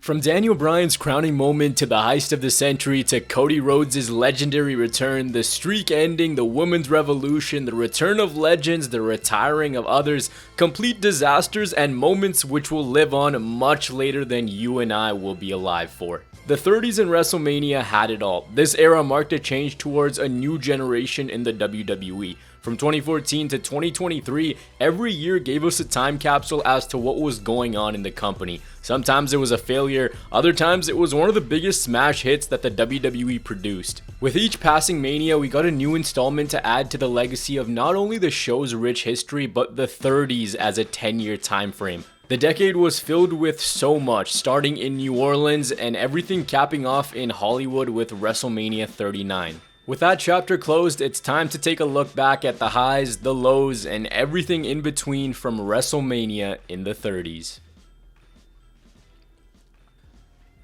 From Daniel Bryan's crowning moment to the heist of the century to Cody Rhodes' legendary return, the streak ending, the women's revolution, the return of legends, the retiring of others, complete disasters and moments which will live on much later than you and I will be alive for. The 30s in WrestleMania had it all. This era marked a change towards a new generation in the WWE. From 2014 to 2023, every year gave us a time capsule as to what was going on in the company. Sometimes it was a failure, other times it was one of the biggest smash hits that the WWE produced. With each passing Mania, we got a new installment to add to the legacy of not only the show's rich history, but the 30s as a 10-year time frame. The decade was filled with so much, starting in New Orleans and everything capping off in Hollywood with WrestleMania 39. With that chapter closed, it's time to take a look back at the highs, the lows, and everything in between from WrestleMania in the 30s.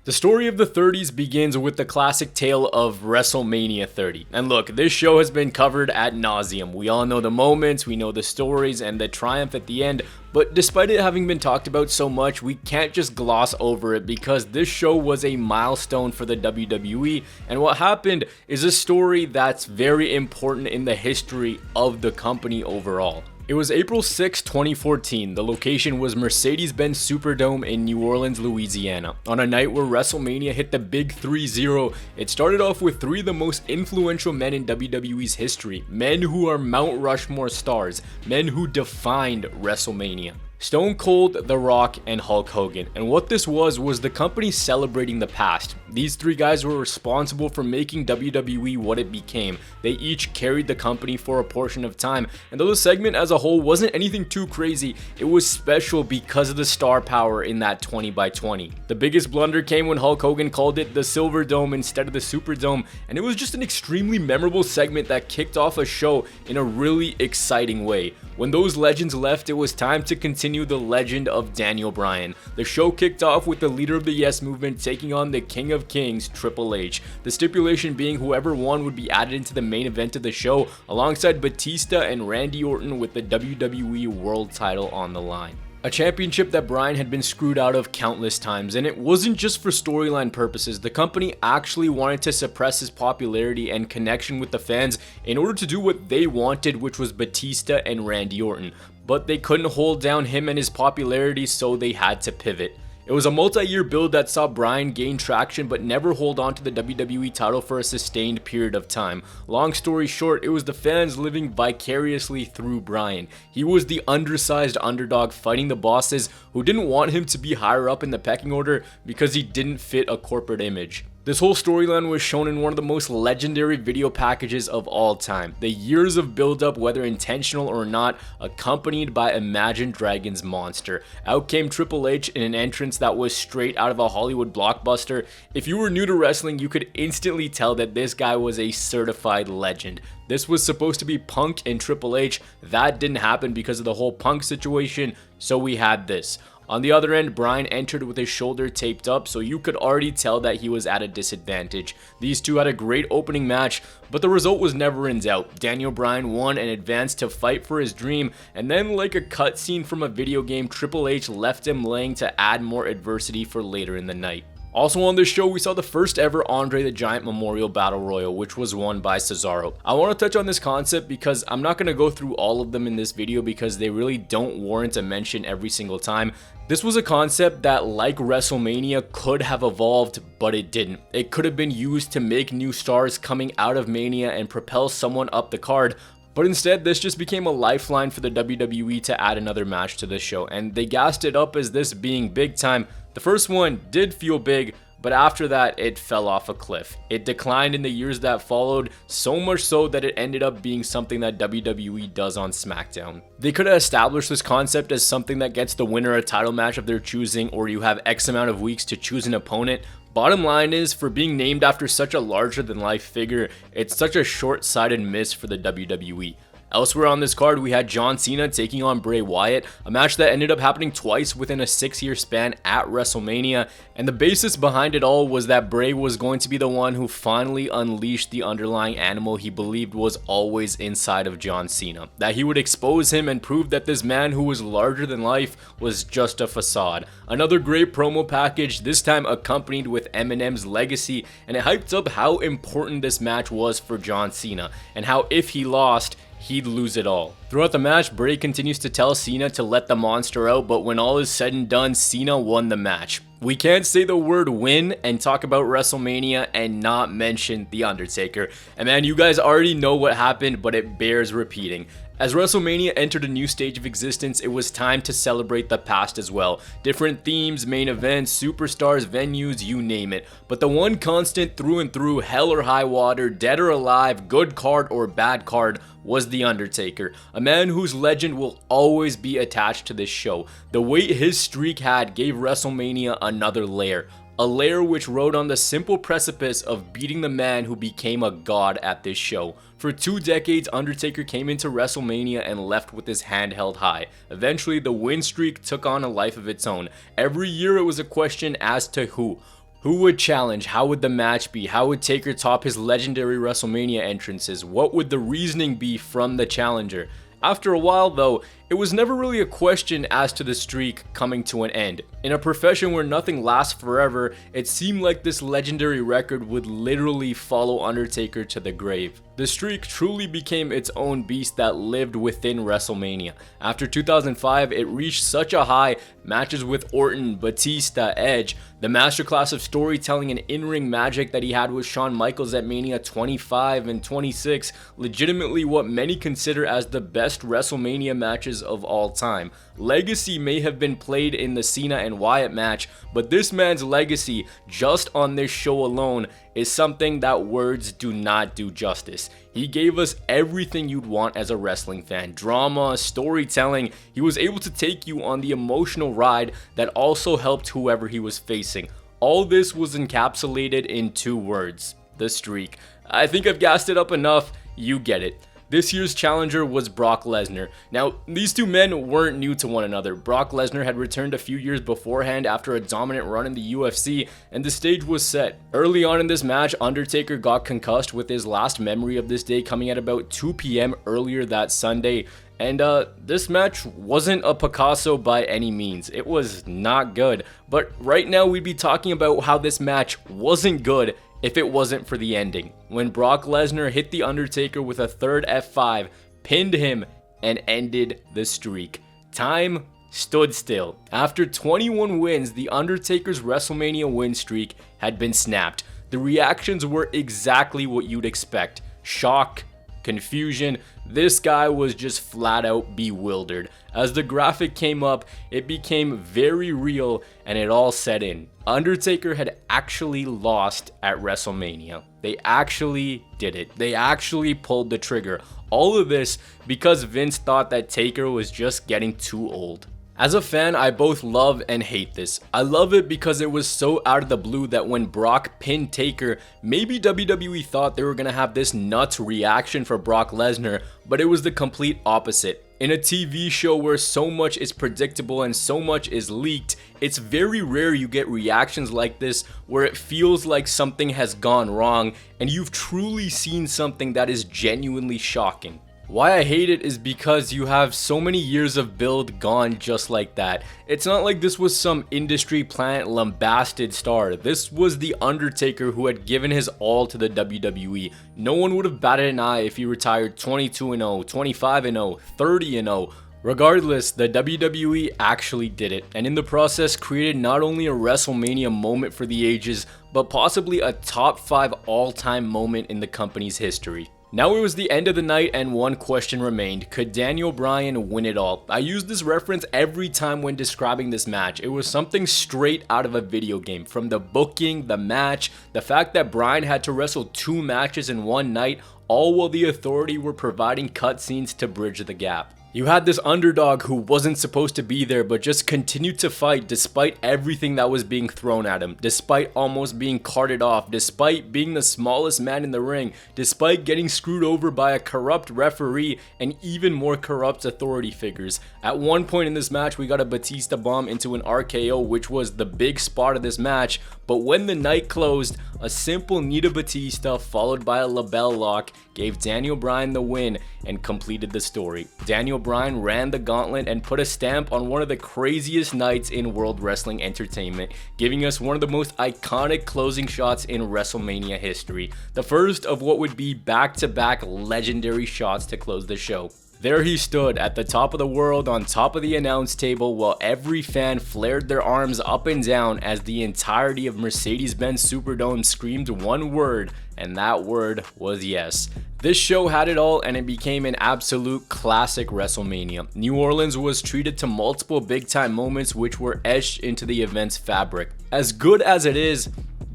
The story of the 30s begins with the classic tale of WrestleMania 30. And look, this show has been covered ad nauseum. We all know the moments, we know the stories, and the triumph at the end. But despite it having been talked about so much, we can't just gloss over it because this show was a milestone for the WWE. And what happened is a story that's very important in the history of the company overall. It was April 6, 2014. The location was Mercedes-Benz Superdome in New Orleans, Louisiana. On a night where WrestleMania hit the big 3-0, it started off with three of the most influential men in WWE's history. Men who are Mount Rushmore stars. Men who defined WrestleMania. Stone Cold, The Rock, and Hulk Hogan. And what this was the company celebrating the past. These three guys were responsible for making WWE what it became. They each carried the company for a portion of time. And though the segment as a whole wasn't anything too crazy, it was special because of the star power in that 20x20. The biggest blunder came when Hulk Hogan called it the Silver Dome instead of the Superdome. And it was just an extremely memorable segment that kicked off a show in a really exciting way. When those legends left, it was time to continue the legend of Daniel Bryan. The show kicked off with the leader of the Yes Movement taking on the King of Kings, Triple H. The stipulation being whoever won would be added into the main event of the show alongside Batista and Randy Orton with the WWE World title on the line. A championship that Bryan had been screwed out of countless times, and it wasn't just for storyline purposes. The company actually wanted to suppress his popularity and connection with the fans in order to do what they wanted, which was Batista and Randy Orton. But they couldn't hold down him and his popularity, so they had to pivot. It was a multi-year build that saw Bryan gain traction but never hold on to the WWE title for a sustained period of time. Long story short, it was the fans living vicariously through Bryan. He was the undersized underdog fighting the bosses who didn't want him to be higher up in the pecking order because he didn't fit a corporate image. This whole storyline was shown in one of the most legendary video packages of all time. The years of build-up, whether intentional or not, accompanied by Imagine Dragons' monster. Out came Triple H in an entrance that was straight out of a Hollywood blockbuster. If you were new to wrestling, you could instantly tell that this guy was a certified legend. This was supposed to be Punk and Triple H. That didn't happen because of the whole Punk situation, so we had this. On the other end, Bryan entered with his shoulder taped up, so you could already tell that he was at a disadvantage. These two had a great opening match, but the result was never in doubt. Daniel Bryan won and advanced to fight for his dream, and then like a cutscene from a video game, Triple H left him laying to add more adversity for later in the night. Also on this show, we saw the first ever Andre the Giant Memorial Battle Royal, which was won by Cesaro. I want to touch on this concept because I'm not going to go through all of them in this video because they really don't warrant a mention every single time. This was a concept that, like WrestleMania, could have evolved, but it didn't. It could have been used to make new stars coming out of Mania and propel someone up the card, but instead this just became a lifeline for the WWE to add another match to the show, and they gassed it up as this being big time. The first one did feel big, but after that it fell off a cliff. It declined in the years that followed, so much so that it ended up being something that WWE does on SmackDown. They could have established this concept as something that gets the winner a title match of their choosing, or you have X amount of weeks to choose an opponent. Bottom line is, for being named after such a larger than life figure, it's such a short-sighted miss for the WWE. Elsewhere on this card, we had John Cena taking on Bray Wyatt, a match that ended up happening twice within a 6-year span at WrestleMania, and the basis behind it all was that Bray was going to be the one who finally unleashed the underlying animal he believed was always inside of John Cena, that he would expose him and prove that this man who was larger than life was just a facade. Another great promo package, this time accompanied with Eminem's Legacy, and it hyped up how important this match was for John Cena, and how if he lost, he'd lose it all. Throughout the match, Bray continues to tell Cena to let the monster out, but when all is said and done, Cena won the match. We can't say the word win and talk about WrestleMania and not mention The Undertaker. And man, you guys already know what happened, but it bears repeating. As WrestleMania entered a new stage of existence, it was time to celebrate the past as well. Different themes, main events, superstars, venues, you name it. But the one constant through and through, hell or high water, dead or alive, good card or bad card, was The Undertaker. A man whose legend will always be attached to this show. The weight his streak had gave WrestleMania another layer. A layer which rode on the simple precipice of beating the man who became a god at this show. For 2 decades, Undertaker came into WrestleMania and left with his hand held high. Eventually, the win streak took on a life of its own. Every year it was a question as to who. Who would challenge? How would the match be? How would Taker top his legendary WrestleMania entrances? What would the reasoning be from the challenger? After a while though, it was never really a question as to the streak coming to an end. In a profession where nothing lasts forever, it seemed like this legendary record would literally follow Undertaker to the grave. The streak truly became its own beast that lived within WrestleMania. After 2005, it reached such a high, matches with Orton, Batista, Edge, the masterclass of storytelling and in-ring magic that he had with Shawn Michaels at Mania 25 and 26, legitimately what many consider as the best WrestleMania matches of all time. Legacy may have been played in the Cena and Wyatt match, but this man's legacy, just on this show alone, is something that words do not do justice. He gave us everything you'd want as a wrestling fan. Drama, storytelling. He was able to take you on the emotional ride that also helped whoever he was facing. All this was encapsulated in 2 words: the streak. I think I've gassed it up enough. You get it. This year's challenger was Brock Lesnar. Now, these 2 men weren't new to one another. Brock Lesnar had returned a few years beforehand after a dominant run in the UFC, and the stage was set. Early on in this match, Undertaker got concussed, with his last memory of this day coming at about 2 p.m. earlier that Sunday. And this match wasn't a Picasso by any means. It was not good. But right now we'd be talking about how this match wasn't good if it wasn't for the ending. When Brock Lesnar hit The Undertaker with a third F5, pinned him, and ended the streak. Time stood still. After 21 wins, The Undertaker's WrestleMania win streak had been snapped. The reactions were exactly what you'd expect. Shock, confusion. This guy was just flat out bewildered. As the graphic came up, it became very real and it all set in. Undertaker had actually lost at WrestleMania. They actually did it. They actually pulled the trigger. All of this because Vince thought that Taker was just getting too old. As a fan, I both love and hate this. I love it because it was so out of the blue that when Brock pinned Taker, maybe WWE thought they were going to have this nuts reaction for Brock Lesnar, but it was the complete opposite. In a TV show where so much is predictable and so much is leaked, it's very rare you get reactions like this where it feels like something has gone wrong and you've truly seen something that is genuinely shocking. Why I hate it is because you have so many years of build gone just like that. It's not like this was some industry plant lambasted star. This was The Undertaker who had given his all to the WWE. No one would have batted an eye if he retired 22-0, 25-0, 30-0. Regardless, the WWE actually did it, and in the process created not only a WrestleMania moment for the ages, but possibly a top 5 all-time moment in the company's history. Now it was the end of the night and one question remained: could Daniel Bryan win it all? I use this reference every time when describing this match. It was something straight out of a video game. From the booking, the match, the fact that Bryan had to wrestle 2 matches in one night, all while the Authority were providing cutscenes to bridge the gap. You had this underdog who wasn't supposed to be there but just continued to fight despite everything that was being thrown at him, despite almost being carted off, despite being the smallest man in the ring, despite getting screwed over by a corrupt referee and even more corrupt authority figures. At one point in this match, we got a Batista bomb into an RKO, which was the big spot of this match, but when the night closed, a simple knee to Batista followed by a label lock gave Daniel Bryan the win and completed the story. Daniel Bryan ran the gauntlet and put a stamp on one of the craziest nights in World Wrestling Entertainment, giving us one of the most iconic closing shots in WrestleMania history, the first of what would be back-to-back legendary shots to close the show. There he stood at the top of the world on top of the announce table while every fan flared their arms up and down as the entirety of Mercedes-Benz Superdome screamed one word, and that word was yes. This show had it all and it became an absolute classic WrestleMania. New Orleans was treated to multiple big time moments which were etched into the event's fabric. As good as it is,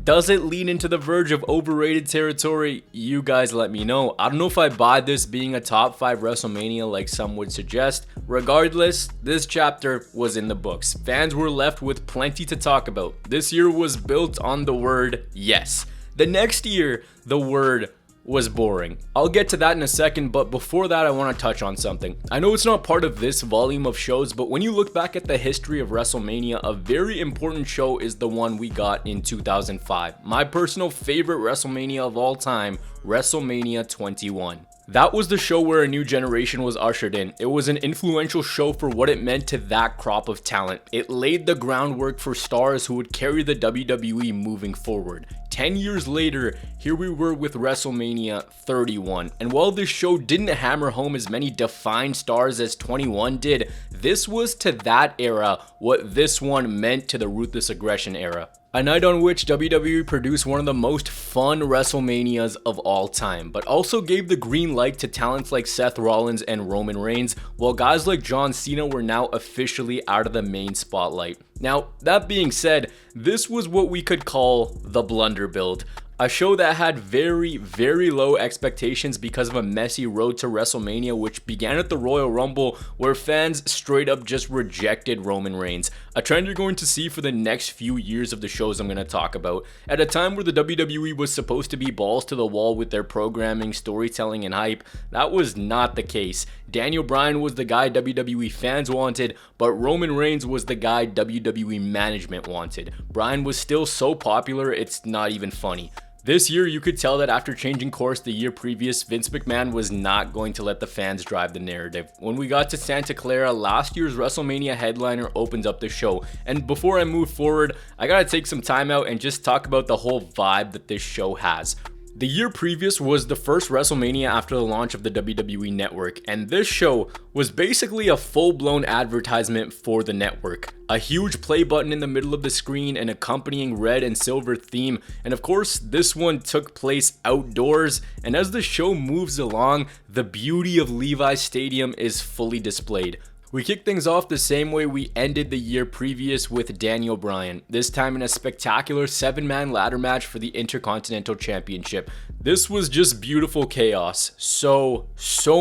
does it lean into the verge of overrated territory? You guys let me know. I don't know if I buy this being a top 5 WrestleMania like some would suggest. Regardless, this chapter was in the books. Fans were left with plenty to talk about. This year was built on the word yes. The next year, the word was boring. I'll get to that in a second, but before that I want to touch on something. I know it's not part of this volume of shows, but when you look back at the history of WrestleMania, a very important show is the one we got in 2005. My personal favorite WrestleMania of all time, WrestleMania 21. That was the show where a new generation was ushered in. It was an influential show for what it meant to that crop of talent. It laid the groundwork for stars who would carry the WWE moving forward. 10 years later, here we were with WrestleMania 31. And while this show didn't hammer home as many defined stars as 21 did, this was to that era what this one meant to the Ruthless Aggression era. A night on which WWE produced one of the most fun WrestleManias of all time, but also gave the green light to talents like Seth Rollins and Roman Reigns, while guys like John Cena were now officially out of the main spotlight. Now, that being said, this was what we could call the blunder build. A show that had very, very low expectations because of a messy road to WrestleMania, which began at the Royal Rumble, where fans straight up just rejected Roman Reigns. A trend you're going to see for the next few years of the shows I'm going to talk about. At a time where the WWE was supposed to be balls to the wall with their programming, storytelling, and hype, that was not the case. Daniel Bryan was the guy WWE fans wanted, but Roman Reigns was the guy WWE management wanted. Bryan was still so popular, it's not even funny. This year, you could tell that after changing course the year previous, Vince McMahon was not going to let the fans drive the narrative. When we got to Santa Clara, last year's WrestleMania headliner opened up the show. And before I move forward, I gotta take some time out and just talk about the whole vibe that this show has. The year previous was the first WrestleMania after the launch of the WWE Network, and this show was basically a full-blown advertisement for the network. A huge play button in the middle of the screen, an accompanying red and silver theme, and of course this one took place outdoors, and as the show moves along, the beauty of Levi's Stadium is fully displayed. We kick things off the same way we ended the year previous with Daniel Bryan, this time in a spectacular 7-man ladder match for the Intercontinental Championship. This was just beautiful chaos, so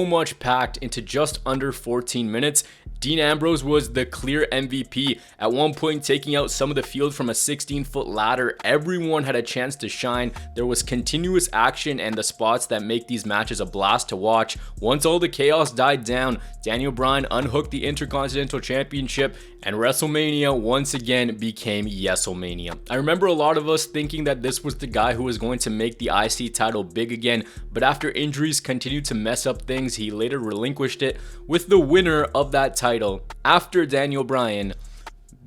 much packed into just under 14 minutes. Dean Ambrose was the clear MVP, at one point taking out some of the field from a 16-foot ladder. Everyone had a chance to shine. There was continuous action and the spots that make these matches a blast to watch. Once all the chaos died down, Daniel Bryan unhooked the Intercontinental Championship, and WrestleMania once again became Yeselmania. I remember a lot of us thinking that this was the guy who was going to make the IC title big again, but after injuries continued to mess up things, he later relinquished it, with the winner of that title, after Daniel Bryan,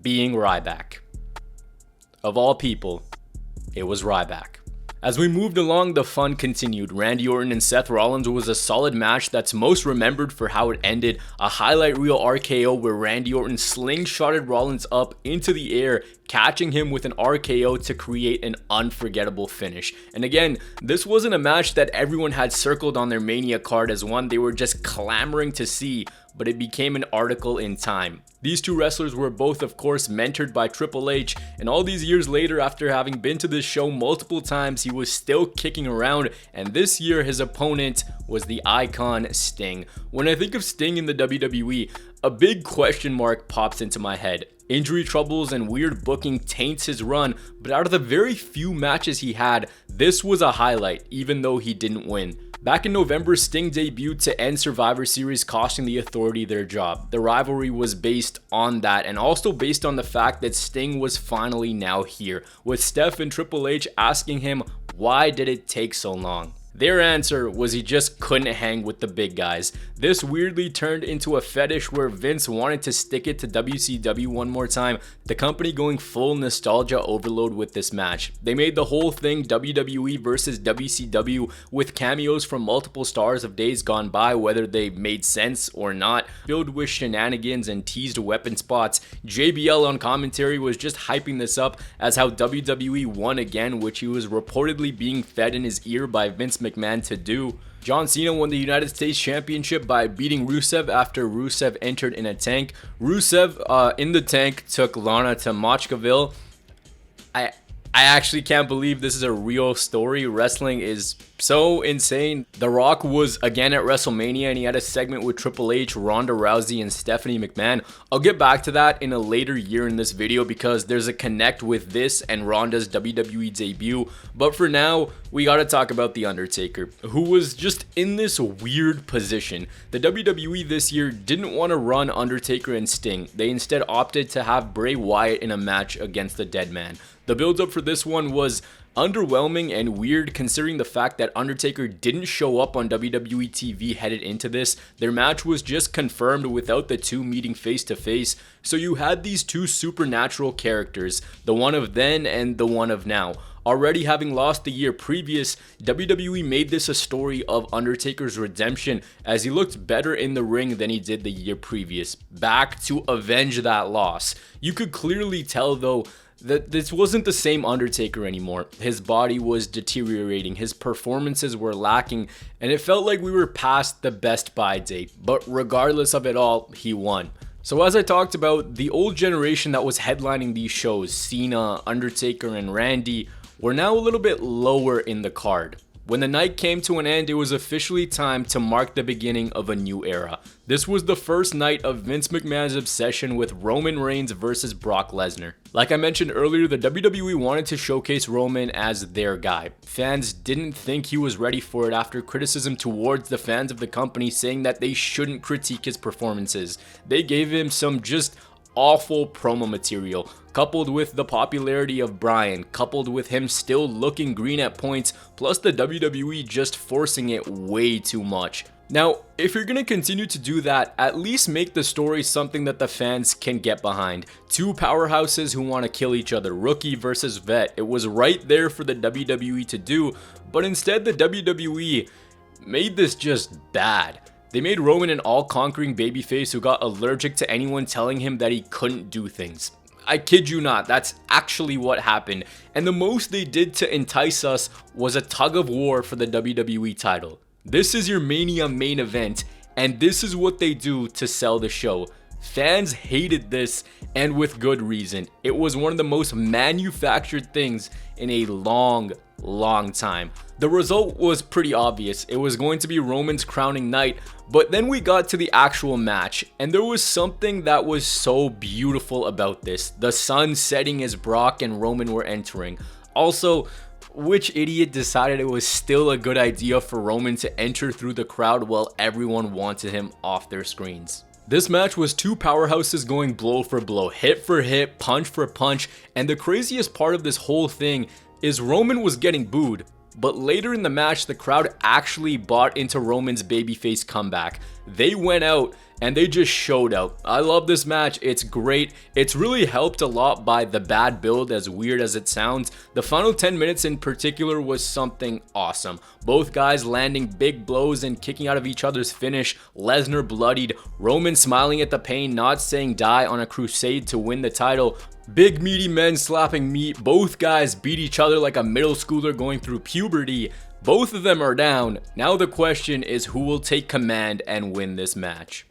being Ryback. Of all people, it was Ryback. As we moved along, the fun continued. Randy Orton and Seth Rollins was a solid match that's most remembered for how it ended. A highlight reel RKO where Randy Orton slingshotted Rollins up into the air, catching him with an RKO to create an unforgettable finish. And again, this wasn't a match that everyone had circled on their Mania card as one they were just clamoring to see, but it became an article in Time. These two wrestlers were both, of course, mentored by Triple H, and all these years later, after having been to this show multiple times, he was still kicking around, and this year his opponent was the icon Sting. When I think of Sting in the WWE, a big question mark pops into my head. Injury troubles and weird booking taints his run, but out of the very few matches he had, this was a highlight, even though he didn't win. Back in November, Sting debuted to end Survivor Series, costing the Authority their job. The rivalry was based on that, and also based on the fact that Sting was finally now here, with Steph and Triple H asking him, why did it take so long? Their answer was he just couldn't hang with the big guys. This weirdly turned into a fetish where Vince wanted to stick it to WCW one more time, the company going full nostalgia overload with this match. They made the whole thing WWE versus WCW with cameos from multiple stars of days gone by, whether they made sense or not, filled with shenanigans and teased weapon spots. JBL on commentary was just hyping this up as how WWE won again, which he was reportedly being fed in his ear by Vince McMahon to do. John Cena won the United States Championship by beating Rusev after Rusev entered in a tank. Rusev in the tank took Lana to Machkaville. I actually can't believe this is a real story. Wrestling is so insane. The Rock was again at Wrestlemania and he had a segment with Triple H, Ronda Rousey, and Stephanie McMahon. I'll get back to that in a later year in this video because there's a connect with this and Ronda's WWE debut. But for now, we gotta talk about The Undertaker, who was just in this weird position. The WWE this year didn't want to run Undertaker and Sting. They instead opted to have Bray Wyatt in a match against the Dead Man. The build-up for this one was underwhelming and weird considering the fact that Undertaker didn't show up on WWE TV headed into this. Their match was just confirmed without the two meeting face to face. So you had these two supernatural characters, the one of then and the one of now. Already having lost the year previous, WWE made this a story of Undertaker's redemption as he looked better in the ring than he did the year previous, back to avenge that loss. You could clearly tell though that this wasn't the same Undertaker anymore. His body was deteriorating, his performances were lacking, and it felt like we were past the best buy date. But regardless of it all, he won. So as I talked about, the old generation that was headlining these shows, Cena, Undertaker, and Randy, were now a little bit lower in the card. When the night came to an end, it was officially time to mark the beginning of a new era. This was the first night of Vince McMahon's obsession with Roman Reigns versus Brock Lesnar. Like I mentioned earlier, the WWE wanted to showcase Roman as their guy. Fans didn't think he was ready for it after criticism towards the fans of the company saying that they shouldn't critique his performances. They gave him some just awful promo material, coupled with the popularity of Bryan, coupled with him still looking green at points, plus the WWE just forcing it way too much. Now, if you're gonna continue to do that, at least make the story something that the fans can get behind. Two powerhouses who want to kill each other, rookie versus vet. It was right there for the WWE to do, but instead the WWE made this just bad. They made Roman an all-conquering babyface who got allergic to anyone telling him that he couldn't do things. I kid you not, that's actually what happened. And the most they did to entice us was a tug of war for the WWE title. This is your Mania main event, and this is what they do to sell the show. Fans hated this, and with good reason. It was one of the most manufactured things in a long time. The result was pretty obvious. It was going to be Roman's crowning night, but then we got to the actual match, and there was something that was so beautiful about this. The sun setting as Brock and Roman were entering. Also, which idiot decided it was still a good idea for Roman to enter through the crowd while everyone wanted him off their screens? This match was two powerhouses going blow for blow, hit for hit, punch for punch, and the craziest part of this whole thing is Roman was getting booed, but later in the match the crowd actually bought into Roman's babyface comeback. They went out and they just showed out. I love this match, it's great. It's really helped a lot by the bad build, as weird as it sounds. The final 10 minutes in particular was something awesome. Both guys landing big blows and kicking out of each other's finish. Lesnar bloodied, Roman smiling at the pain, not saying die on a crusade to win the title. Big meaty men slapping meat. Both guys beat each other like a middle schooler going through puberty. Both of them are down. Now the question is who will take command and win this match.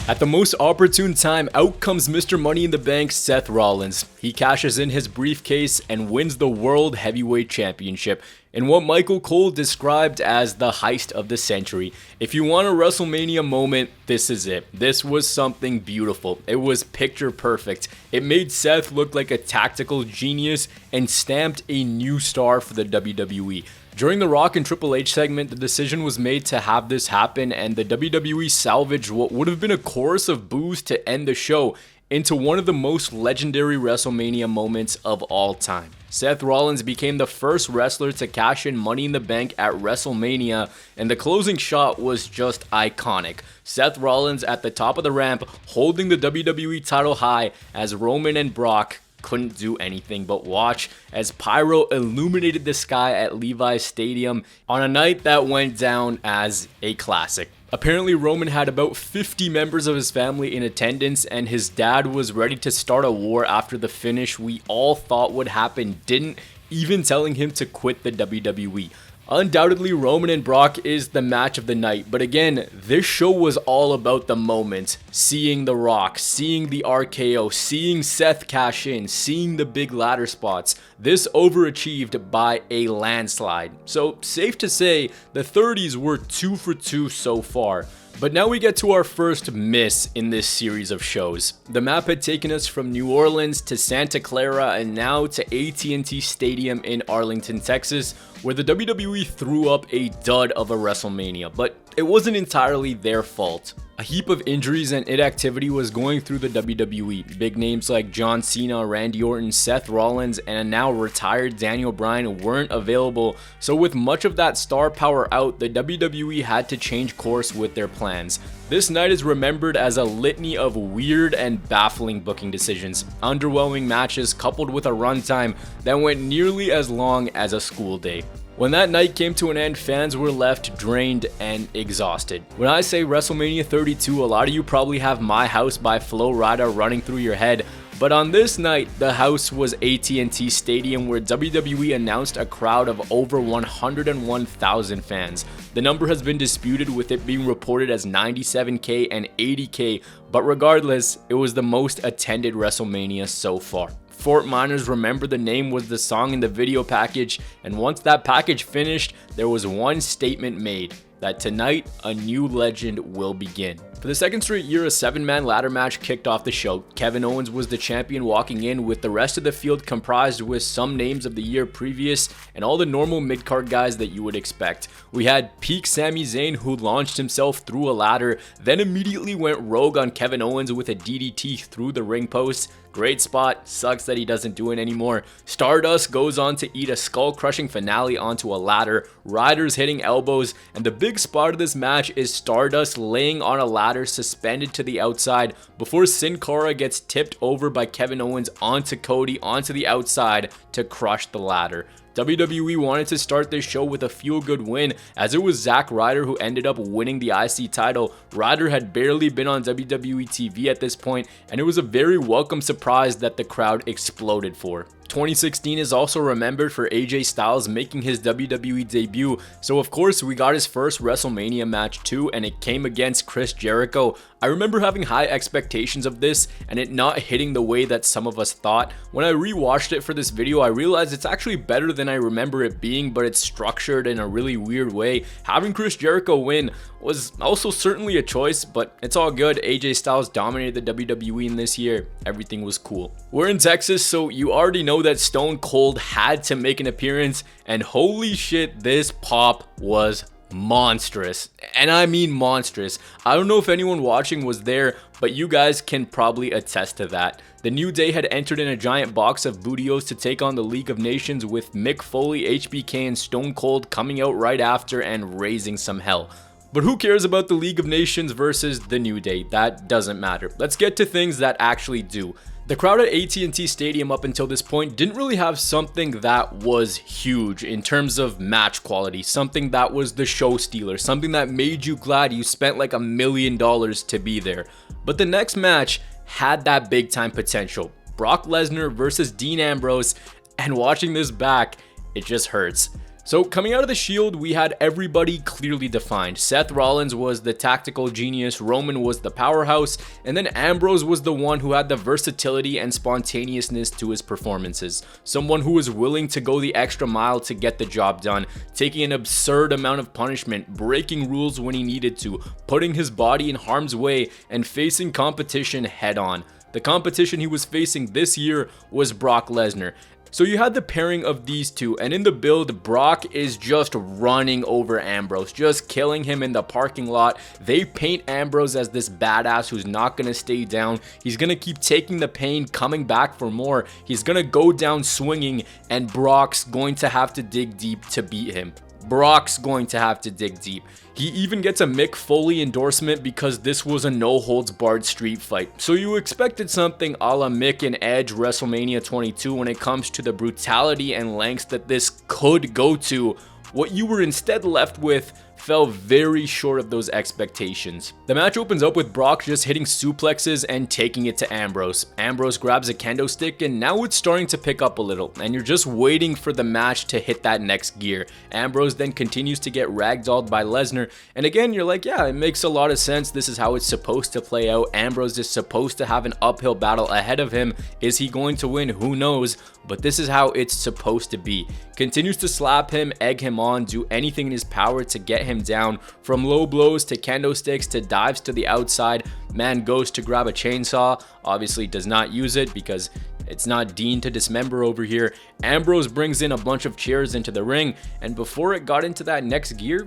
At the most opportune time, out comes Mr. Money in the Bank, Seth Rollins. He cashes in his briefcase and wins the World Heavyweight Championship in what Michael Cole described as the heist of the century. If you want a WrestleMania moment, this is it. This was something beautiful. It was picture perfect. It made Seth look like a tactical genius and stamped a new star for the WWE. During the Rock and Triple H segment, the decision was made to have this happen, and the WWE salvaged what would have been a chorus of boos to end the show into one of the most legendary WrestleMania moments of all time. Seth Rollins became the first wrestler to cash in Money in the Bank at WrestleMania, and the closing shot was just iconic. Seth Rollins at the top of the ramp, holding the WWE title high as Roman and Brock couldn't do anything but watch as pyro illuminated the sky at Levi's Stadium on a night that went down as a classic. Apparently, Roman had about 50 members of his family in attendance, and his dad was ready to start a war after the finish we all thought would happen didn't, even telling him to quit the WWE. Undoubtedly, Roman and Brock is the match of the night, but again, this show was all about the moment. Seeing The Rock, seeing the RKO, seeing Seth cash in, seeing the big ladder spots. This overachieved by a landslide. So, safe to say, the 30s were 2 for 2 so far. But now we get to our first miss in this series of shows. The map had taken us from New Orleans to Santa Clara and now to AT&T Stadium in Arlington, Texas, where the WWE threw up a dud of a WrestleMania, but it wasn't entirely their fault. A heap of injuries and inactivity was going through the WWE. Big names like John Cena, Randy Orton, Seth Rollins, and a now retired Daniel Bryan weren't available, so with much of that star power out, the WWE had to change course with their plans. This night is remembered as a litany of weird and baffling booking decisions, underwhelming matches coupled with a runtime that went nearly as long as a school day. When that night came to an end, fans were left drained and exhausted. When I say WrestleMania 32, a lot of you probably have My House by Flo Rida running through your head, but on this night, the house was AT&T Stadium, where WWE announced a crowd of over 101,000 fans. The number has been disputed, with it being reported as 97K and 80K, but regardless, it was the most attended WrestleMania so far. Fort Miners Remember the Name was the song in the video package, and once that package finished, there was one statement made: that tonight, a new legend will begin. For the second straight year, a 7-man ladder match kicked off the show. Kevin Owens was the champion walking in, with the rest of the field comprised with some names of the year previous and all the normal mid-card guys that you would expect. We had peak Sami Zayn, who launched himself through a ladder, then immediately went rogue on Kevin Owens with a DDT through the ring post. Great spot, sucks that he doesn't do it anymore. Stardust goes on to eat a skull-crushing finale onto a ladder, riders hitting elbows, and the big spot of this match is Stardust laying on a ladder suspended to the outside before Sin Cara gets tipped over by Kevin Owens onto Cody onto the outside to crush the ladder. WWE wanted to start this show with a feel-good win, as it was Zack Ryder who ended up winning the IC title. Ryder had barely been on WWE TV at this point, and it was a very welcome surprise that the crowd exploded for. 2016 is also remembered for AJ Styles making his WWE debut, so of course we got his first WrestleMania match too, and it came against Chris Jericho. I remember having high expectations of this and it not hitting the way that some of us thought. When I rewatched it for this video, I realized it's actually better than I remember it being, but it's structured in a really weird way. Having Chris Jericho win was also certainly a choice, but it's all good. AJ Styles dominated the WWE in this year. Everything was cool. We're in Texas, so you already know that Stone Cold had to make an appearance, and holy shit, this pop was monstrous. And I mean monstrous. I don't know if anyone watching was there, but you guys can probably attest to that. The New Day had entered in a giant box of Bootios to take on the League of Nations, with Mick Foley, HBK, and Stone Cold coming out right after and raising some hell. But who cares about the League of Nations versus the New Day? That doesn't matter. Let's get to things that actually do. The crowd at AT&T Stadium up until this point didn't really have something that was huge in terms of match quality, something that was the show stealer, something that made you glad you spent like $1 million to be there. But the next match had that big time potential. Brock Lesnar versus Dean Ambrose, and watching this back, it just hurts. So coming out of the Shield, we had everybody clearly defined. Seth Rollins was the tactical genius, Roman was the powerhouse, and then Ambrose was the one who had the versatility and spontaneousness to his performances. Someone who was willing to go the extra mile to get the job done, taking an absurd amount of punishment, breaking rules when he needed to, putting his body in harm's way, and facing competition head on. The competition he was facing this year was Brock Lesnar. So you had the pairing of these two, and in the build, Brock is just running over Ambrose, just killing him in the parking lot. They paint Ambrose as this badass who's not going to stay down. He's going to keep taking the pain, coming back for more. He's going to go down swinging, and Brock's going to have to dig deep to beat him. Brock's going to have to dig deep. He even gets a Mick Foley endorsement because this was a no-holds-barred street fight. So you expected something a la Mick and Edge WrestleMania 22 when it comes to the brutality and lengths that this could go to. What you were instead left with fell very short of those expectations. The match opens up with Brock just hitting suplexes and taking it to Ambrose. Ambrose grabs a kendo stick, and now it's starting to pick up a little, and you're just waiting for the match to hit that next gear. Ambrose then continues to get ragdolled by Lesnar, and again you're like, yeah, it makes a lot of sense. This is how it's supposed to play out. Ambrose is supposed to have an uphill battle ahead of him. Is he going to win? Who knows? But this is how it's supposed to be. Continues to slap him, egg him on, do anything in his power to get him down, from low blows to kendo sticks to dives to the outside. Man goes to grab a chainsaw, obviously does not use it because it's not Dean to dismember over here. Ambrose brings in a bunch of chairs into the ring, and before it got into that next gear,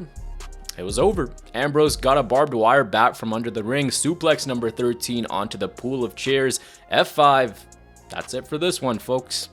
it was over. Ambrose got a barbed wire bat from under the ring, suplex number 13 onto the pool of chairs, F5. That's it for this one, folks.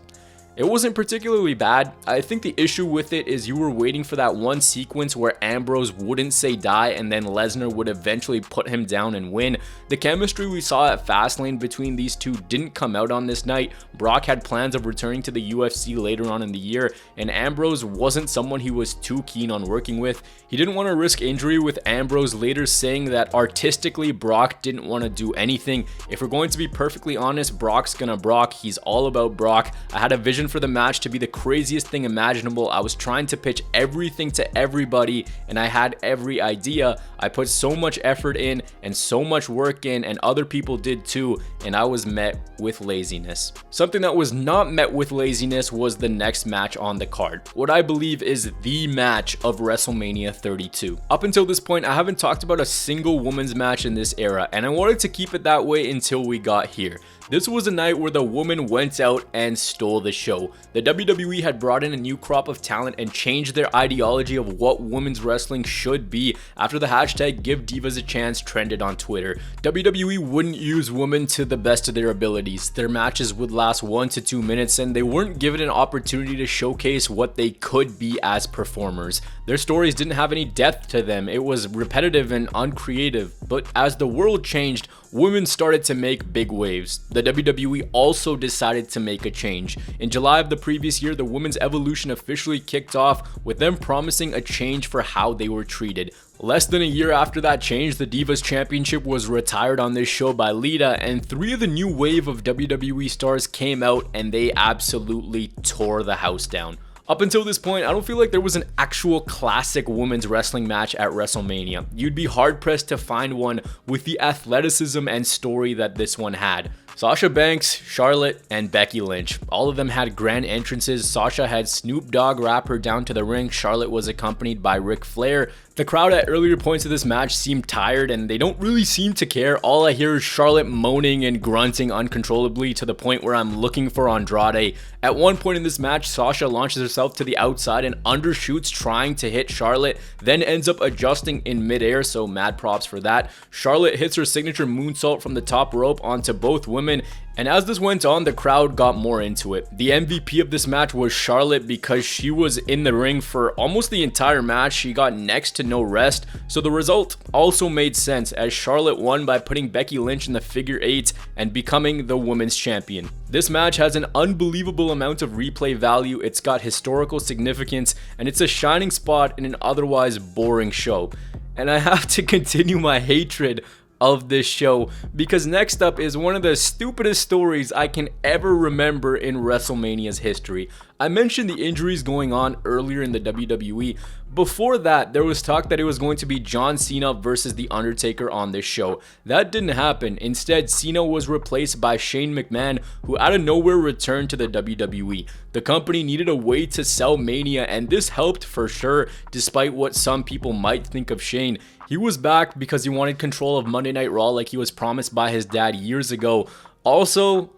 It wasn't particularly bad. I think the issue with it is you were waiting for that one sequence where Ambrose wouldn't say die and then Lesnar would eventually put him down and win. The chemistry we saw at Fastlane between these two didn't come out on this night. Brock had plans of returning to the UFC later on in the year, and Ambrose wasn't someone he was too keen on working with. He didn't want to risk injury, with Ambrose later saying that artistically Brock didn't want to do anything. If we're going to be perfectly honest, Brock's gonna Brock. He's all about Brock. I had a vision for the match to be the craziest thing imaginable. I was trying to pitch everything to everybody, and I had every idea. I put so much effort in and so much work in, and other people did too, and I was met with laziness. Something that was not met with laziness was the next match on the card, what I believe is the match of WrestleMania 32. Up until this point, I haven't talked about a single women's match in this era, and I wanted to keep it that way until we got here. This was a night where the women went out and stole the show. The WWE had brought in a new crop of talent and changed their ideology of what women's wrestling should be after the hashtag Give Divas a Chance trended on Twitter. WWE wouldn't use women to the best of their abilities. Their matches would last 1 to 2 minutes, and they weren't given an opportunity to showcase what they could be as performers. Their stories didn't have any depth to them. It was repetitive and uncreative. But as the world changed, women started to make big waves. The WWE also decided to make a change. In July of the previous year, the women's evolution officially kicked off, with them promising a change for how they were treated. Less than a year after that change, the Divas Championship was retired on this show by Lita, and 3 of the new wave of WWE stars came out and they absolutely tore the house down. Up until this point, I don't feel like there was an actual classic women's wrestling match at WrestleMania. You'd be hard-pressed to find one with the athleticism and story that this one had. Sasha Banks, Charlotte, and Becky Lynch. All of them had grand entrances. Sasha had Snoop Dogg rap her down to the ring. Charlotte was accompanied by Ric Flair. The crowd at earlier points of this match seemed tired, and they don't really seem to care. All I hear is Charlotte moaning and grunting uncontrollably to the point where I'm looking for Andrade. At one point in this match, Sasha launches herself to the outside and undershoots trying to hit Charlotte, then ends up adjusting in midair, so mad props for that. Charlotte hits her signature moonsault from the top rope onto both women, and as this went on, the crowd got more into it. The MVP of this match was Charlotte because she was in the ring for almost the entire match. She got next to no rest, so the result also made sense as Charlotte won by putting Becky Lynch in the figure 8 and becoming the women's champion. This match has an unbelievable amount of replay value, it's got historical significance, and it's a shining spot in an otherwise boring show. And I have to continue my hatred of this show, because next up is one of the stupidest stories I can ever remember in WrestleMania's history. I mentioned the injuries going on earlier in the WWE. Before that, there was talk that it was going to be John Cena versus The Undertaker on this show. That didn't happen. Instead, Cena was replaced by Shane McMahon, who out of nowhere returned to the WWE. The company needed a way to sell Mania, and this helped for sure, despite what some people might think of Shane. He was back because he wanted control of Monday Night Raw like he was promised by his dad years ago. Also,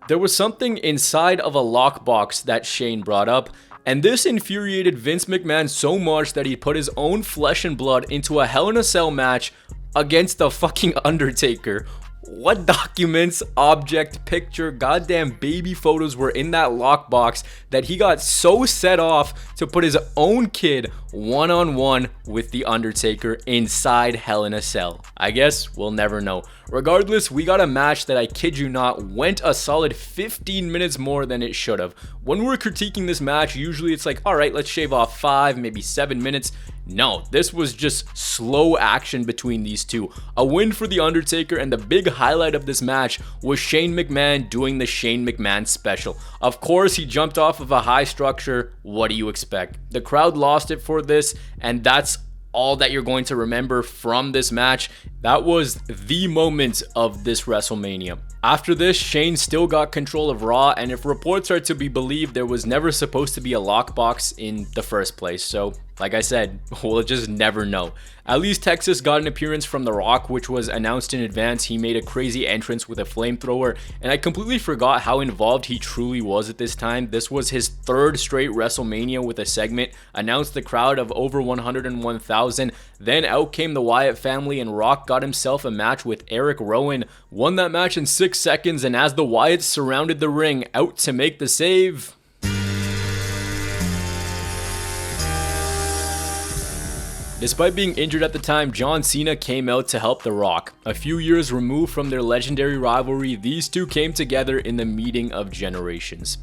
there was something inside of a lockbox that Shane brought up, and this infuriated Vince McMahon so much that he put his own flesh and blood into a Hell in a Cell match against the fucking Undertaker. What documents, object, picture, goddamn baby photos were in that lockbox that he got so set off to put his own kid one-on-one with The Undertaker inside Hell in a Cell? I guess we'll never know. Regardless, we got a match that, I kid you not, went a solid 15 minutes more than it should have. When we're critiquing this match, usually it's like, alright, let's shave off 5, maybe 7 minutes. No, this was just slow action between these two. A win for The Undertaker, and the big highlight of this match was Shane McMahon doing the Shane McMahon special. Of course, he jumped off of a high structure. What do you expect? The crowd lost it for this, and that's all that you're going to remember from this match. That was the moment of this WrestleMania. After this, Shane still got control of Raw, and if reports are to be believed, there was never supposed to be a lockbox in the first place. So, like I said, we'll just never know. At least Texas got an appearance from The Rock, which was announced in advance. He made a crazy entrance with a flamethrower, and I completely forgot how involved he truly was at this time. This was his third straight WrestleMania with a segment, announced the crowd of over 101,000. Then out came the Wyatt family, and Rock got himself a match with Eric Rowan, won that match in 6 seconds, and as the Wyatts surrounded the ring, out to make the save. Despite being injured at the time, John Cena came out to help The Rock. A few years removed from their legendary rivalry, these two came together in the meeting of generations.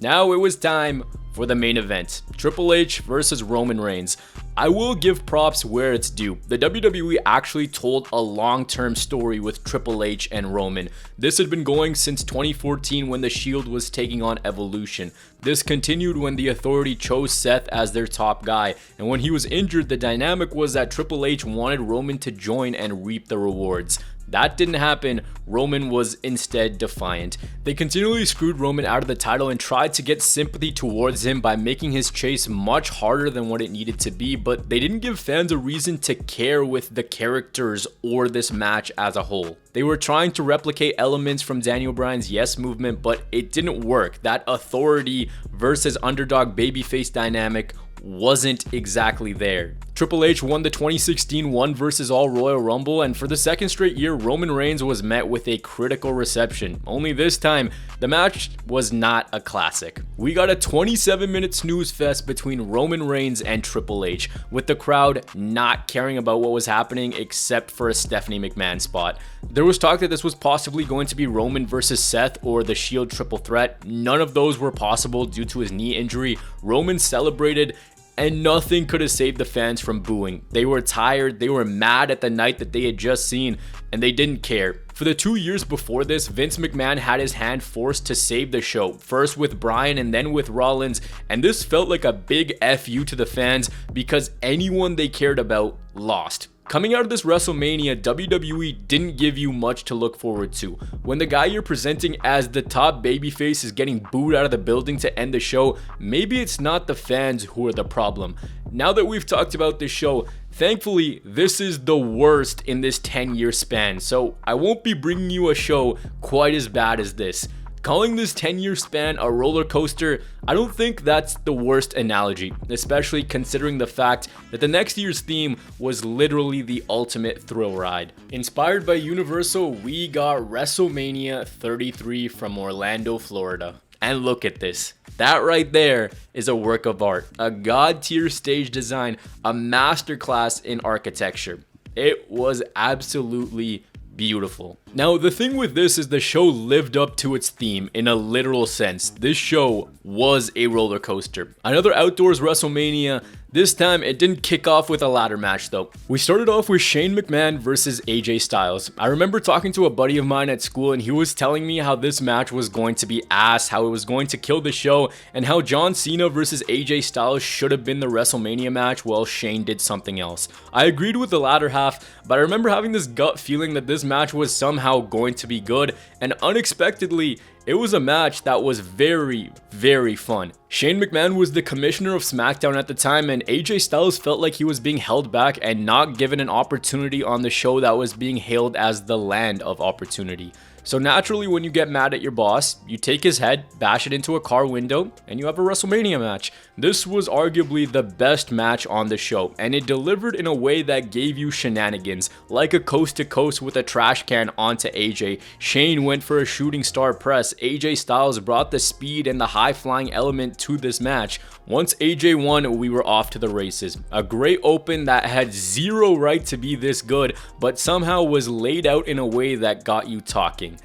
Now it was time for the main event, Triple H versus Roman Reigns. I will give props where it's due. The WWE actually told a long-term story with Triple H and Roman. This had been going since 2014 when the Shield was taking on Evolution. This continued when the Authority chose Seth as their top guy, and when he was injured, the dynamic was that Triple H wanted Roman to join and reap the rewards. That didn't happen. Roman was instead defiant. They continually screwed Roman out of the title and tried to get sympathy towards him by making his chase much harder than what it needed to be, but they didn't give fans a reason to care with the characters or this match as a whole. They were trying to replicate elements from Daniel Bryan's Yes movement, but it didn't work. That Authority versus underdog babyface dynamic wasn't exactly there. Triple H won the 2016 1 vs All Royal Rumble, and for the second straight year, Roman Reigns was met with a critical reception. Only this time, the match was not a classic. We got a 27-minute snooze fest between Roman Reigns and Triple H, with the crowd not caring about what was happening except for a Stephanie McMahon spot. There was talk that this was possibly going to be Roman versus Seth or the Shield triple threat. None of those were possible due to his knee injury. Roman celebrated, and nothing could have saved the fans from booing. They were tired, they were mad at the night that they had just seen, and they didn't care. For the 2 years before this, Vince McMahon had his hand forced to save the show, first with Bryan and then with Rollins, and this felt like a big FU to the fans because anyone they cared about lost. Coming out of this WrestleMania, WWE didn't give you much to look forward to. When the guy you're presenting as the top babyface is getting booed out of the building to end the show, maybe it's not the fans who are the problem. Now that we've talked about this show, thankfully, this is the worst in this 10-year span, so I won't be bringing you a show quite as bad as this. Calling this 10-year span a roller coaster, I don't think that's the worst analogy, especially considering the fact that the next year's theme was literally the ultimate thrill ride. Inspired by Universal, we got WrestleMania 33 from Orlando, Florida. And look at this. That right there is a work of art, a god-tier stage design, a masterclass in architecture. It was absolutely beautiful. Now, the thing with this is the show lived up to its theme in a literal sense. This show was a roller coaster. Another outdoors WrestleMania. This time, it didn't kick off with a ladder match though. We started off with Shane McMahon versus AJ Styles. I remember talking to a buddy of mine at school and he was telling me how this match was going to be ass, how it was going to kill the show, and how John Cena versus AJ Styles should have been the WrestleMania match while Shane did something else. I agreed with the latter half, but I remember having this gut feeling that this match was somehow going to be good, and unexpectedly, it was a match that was very, very fun. Shane McMahon was the commissioner of SmackDown at the time, and AJ Styles felt like he was being held back and not given an opportunity on the show that was being hailed as the land of opportunity. So naturally, when you get mad at your boss, you take his head, bash it into a car window, and you have a WrestleMania match. This was arguably the best match on the show, and it delivered in a way that gave you shenanigans, like a coast to coast with a trash can onto AJ. Shane went for a shooting star press. AJ Styles brought the speed and the high flying element to this match. Once AJ won, we were off to the races. A great open that had zero right to be this good, but somehow was laid out in a way that got you talking.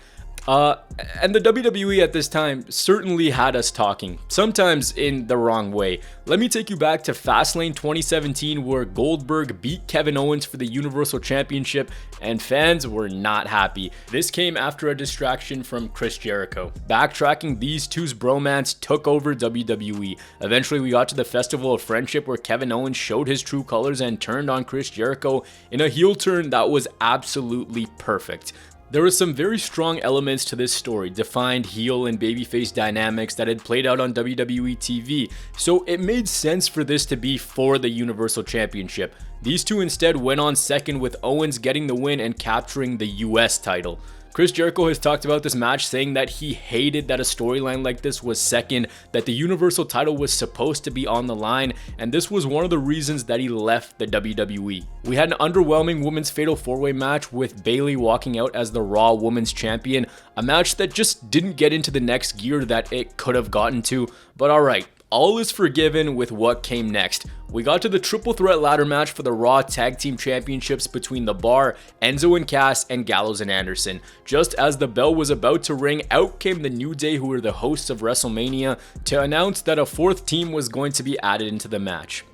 And the WWE at this time certainly had us talking, sometimes in the wrong way. Let me take you back to Fastlane 2017 where Goldberg beat Kevin Owens for the Universal Championship and fans were not happy. This came after a distraction from Chris Jericho. Backtracking, these two's bromance took over WWE. Eventually we got to the Festival of Friendship where Kevin Owens showed his true colors and turned on Chris Jericho in a heel turn that was absolutely perfect. There were some very strong elements to this story, defined heel and babyface dynamics that had played out on WWE TV, so it made sense for this to be for the Universal Championship. These two instead went on second with Owens getting the win and capturing the US title. Chris Jericho has talked about this match, saying that he hated that a storyline like this was second, that the Universal title was supposed to be on the line, and this was one of the reasons that he left the WWE. We had an underwhelming women's fatal 4-way match with Bayley walking out as the Raw Women's Champion, a match that just didn't get into the next gear that it could have gotten to, but alright. All is forgiven with what came next. We got to the triple threat ladder match for the Raw Tag Team Championships between The Bar, Enzo and Cass, and Gallows and Anderson. Just as the bell was about to ring, out came the New Day, who were the hosts of WrestleMania, to announce that a fourth team was going to be added into the match.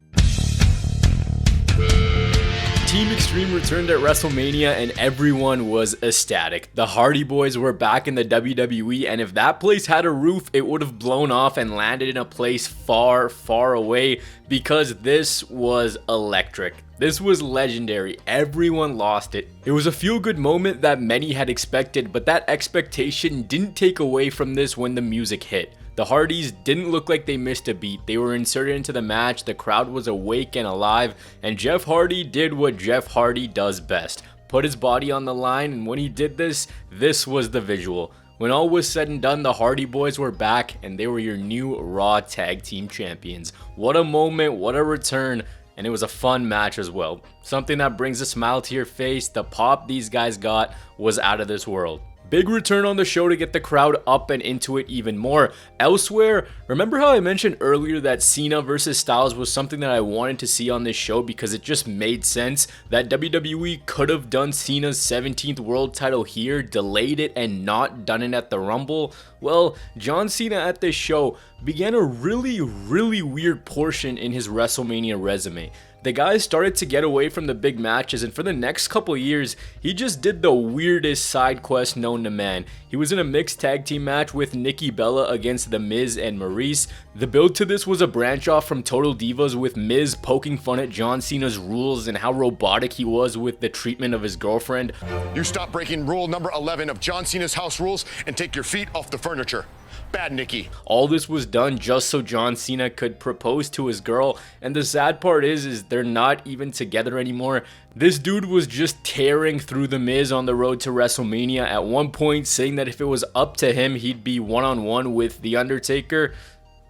Team Extreme returned at WrestleMania and everyone was ecstatic. The Hardy Boys were back in the WWE, and if that place had a roof, it would have blown off and landed in a place far, far away, because this was electric. This was legendary. Everyone lost it. It was a feel-good moment that many had expected, but that expectation didn't take away from this when the music hit. The Hardys didn't look like they missed a beat. They were inserted into the match, the crowd was awake and alive, and Jeff Hardy did what Jeff Hardy does best. Put his body on the line, and when he did this, this was the visual. When all was said and done, the Hardy Boys were back, and they were your new Raw Tag Team Champions. What a moment, what a return, and it was a fun match as well. Something that brings a smile to your face. The pop these guys got was out of this world. Big return on the show to get the crowd up and into it even more. Elsewhere, remember how I mentioned earlier that Cena versus Styles was something that I wanted to see on this show because it just made sense that WWE could have done Cena's 17th world title here, delayed it, and not done it at the Rumble? Well, John Cena at this show began a really weird portion in his WrestleMania resume. The guy started to get away from the big matches, and for the next couple years, he just did the weirdest side quest known to man. He was in a mixed tag team match with Nikki Bella against The Miz and Maurice. The build to this was a branch off from Total Divas, with Miz poking fun at John Cena's rules and how robotic he was with the treatment of his girlfriend. You stop breaking rule number 11 of John Cena's house rules and take your feet off the furniture. Bad Nikki. All this was done just so John Cena could propose to his girl, and the sad part is they're not even together anymore. This dude was just tearing through The Miz on the road to WrestleMania, at one point saying that if it was up to him, he'd be one-on-one with The Undertaker.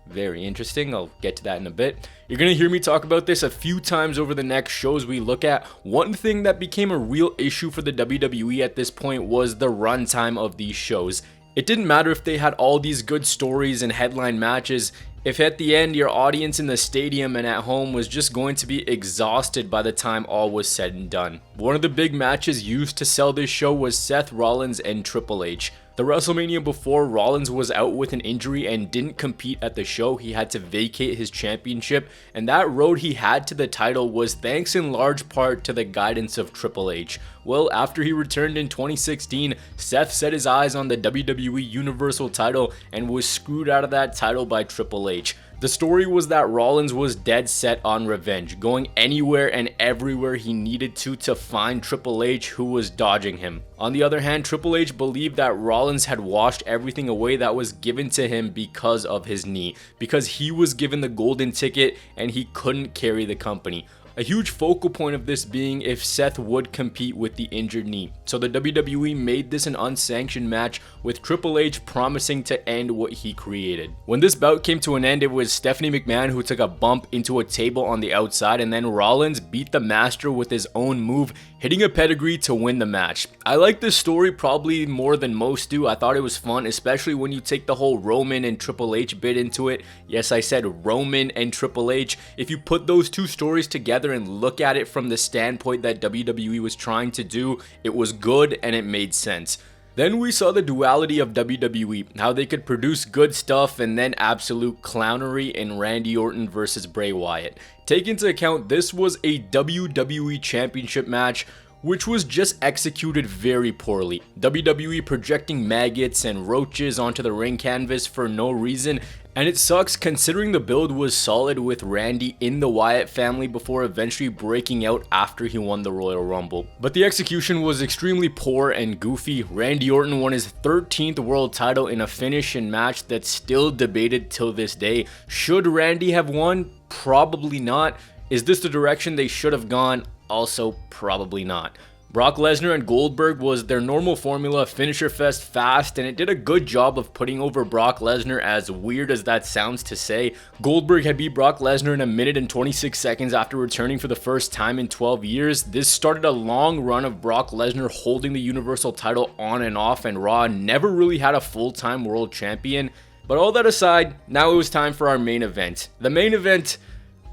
Very interesting. I'll get to that in a bit. You're going to hear me talk about this a few times over the next shows we look at. One thing that became a real issue for the WWE at this point was the runtime of these shows. It didn't matter if they had all these good stories and headline matches, If at the end your audience in the stadium and at home was just going to be exhausted by the time all was said and done. One of the big matches used to sell this show was Seth Rollins and Triple H. The WrestleMania before, Rollins was out with an injury and didn't compete at the show. He had to vacate his championship, and that road he had to the title was thanks in large part to the guidance of Triple H. Well, after he returned in 2016, Seth set his eyes on the WWE Universal title and was screwed out of that title by Triple H. The story was that Rollins was dead set on revenge, going anywhere and everywhere he needed to find Triple H, who was dodging him. On the other hand, Triple H believed that Rollins had washed everything away that was given to him because of his knee, because he was given the golden ticket and he couldn't carry the company. A huge focal point of this being if Seth would compete with the injured knee. So the WWE made this an unsanctioned match with Triple H promising to end what he created. When this bout came to an end, it was Stephanie McMahon who took a bump into a table on the outside, and then Rollins beat the Master with his own move, hitting a pedigree to win the match. I like this story probably more than most do. I thought it was fun, especially when you take the whole Roman and Triple H bit into it. Yes, I said Roman and Triple H. If you put those two stories together and look at it from the standpoint that WWE was trying to do, it was good and it made sense. Then we saw the duality of WWE, how they could produce good stuff and then absolute clownery in Randy Orton versus Bray Wyatt. Take into account this was a WWE Championship match, which was just executed very poorly. WWE projecting maggots and roaches onto the ring canvas for no reason, and it sucks considering the build was solid with Randy in the Wyatt family before eventually breaking out after he won the Royal Rumble. But the execution was extremely poor and goofy. Randy Orton won his 13th world title in a finish and match that's still debated till this day. Should Randy have won? Probably not. Is this the direction they should have gone? Also, probably not. Brock Lesnar and Goldberg was their normal formula, finisher fest fast, and it did a good job of putting over Brock Lesnar, as weird as that sounds to say. Goldberg had beat Brock Lesnar in a minute and 26 seconds after returning for the first time in 12 years. This started a long run of Brock Lesnar holding the Universal title on and off, and Raw never really had a full-time world champion. But all that aside, now it was time for our main event. The main event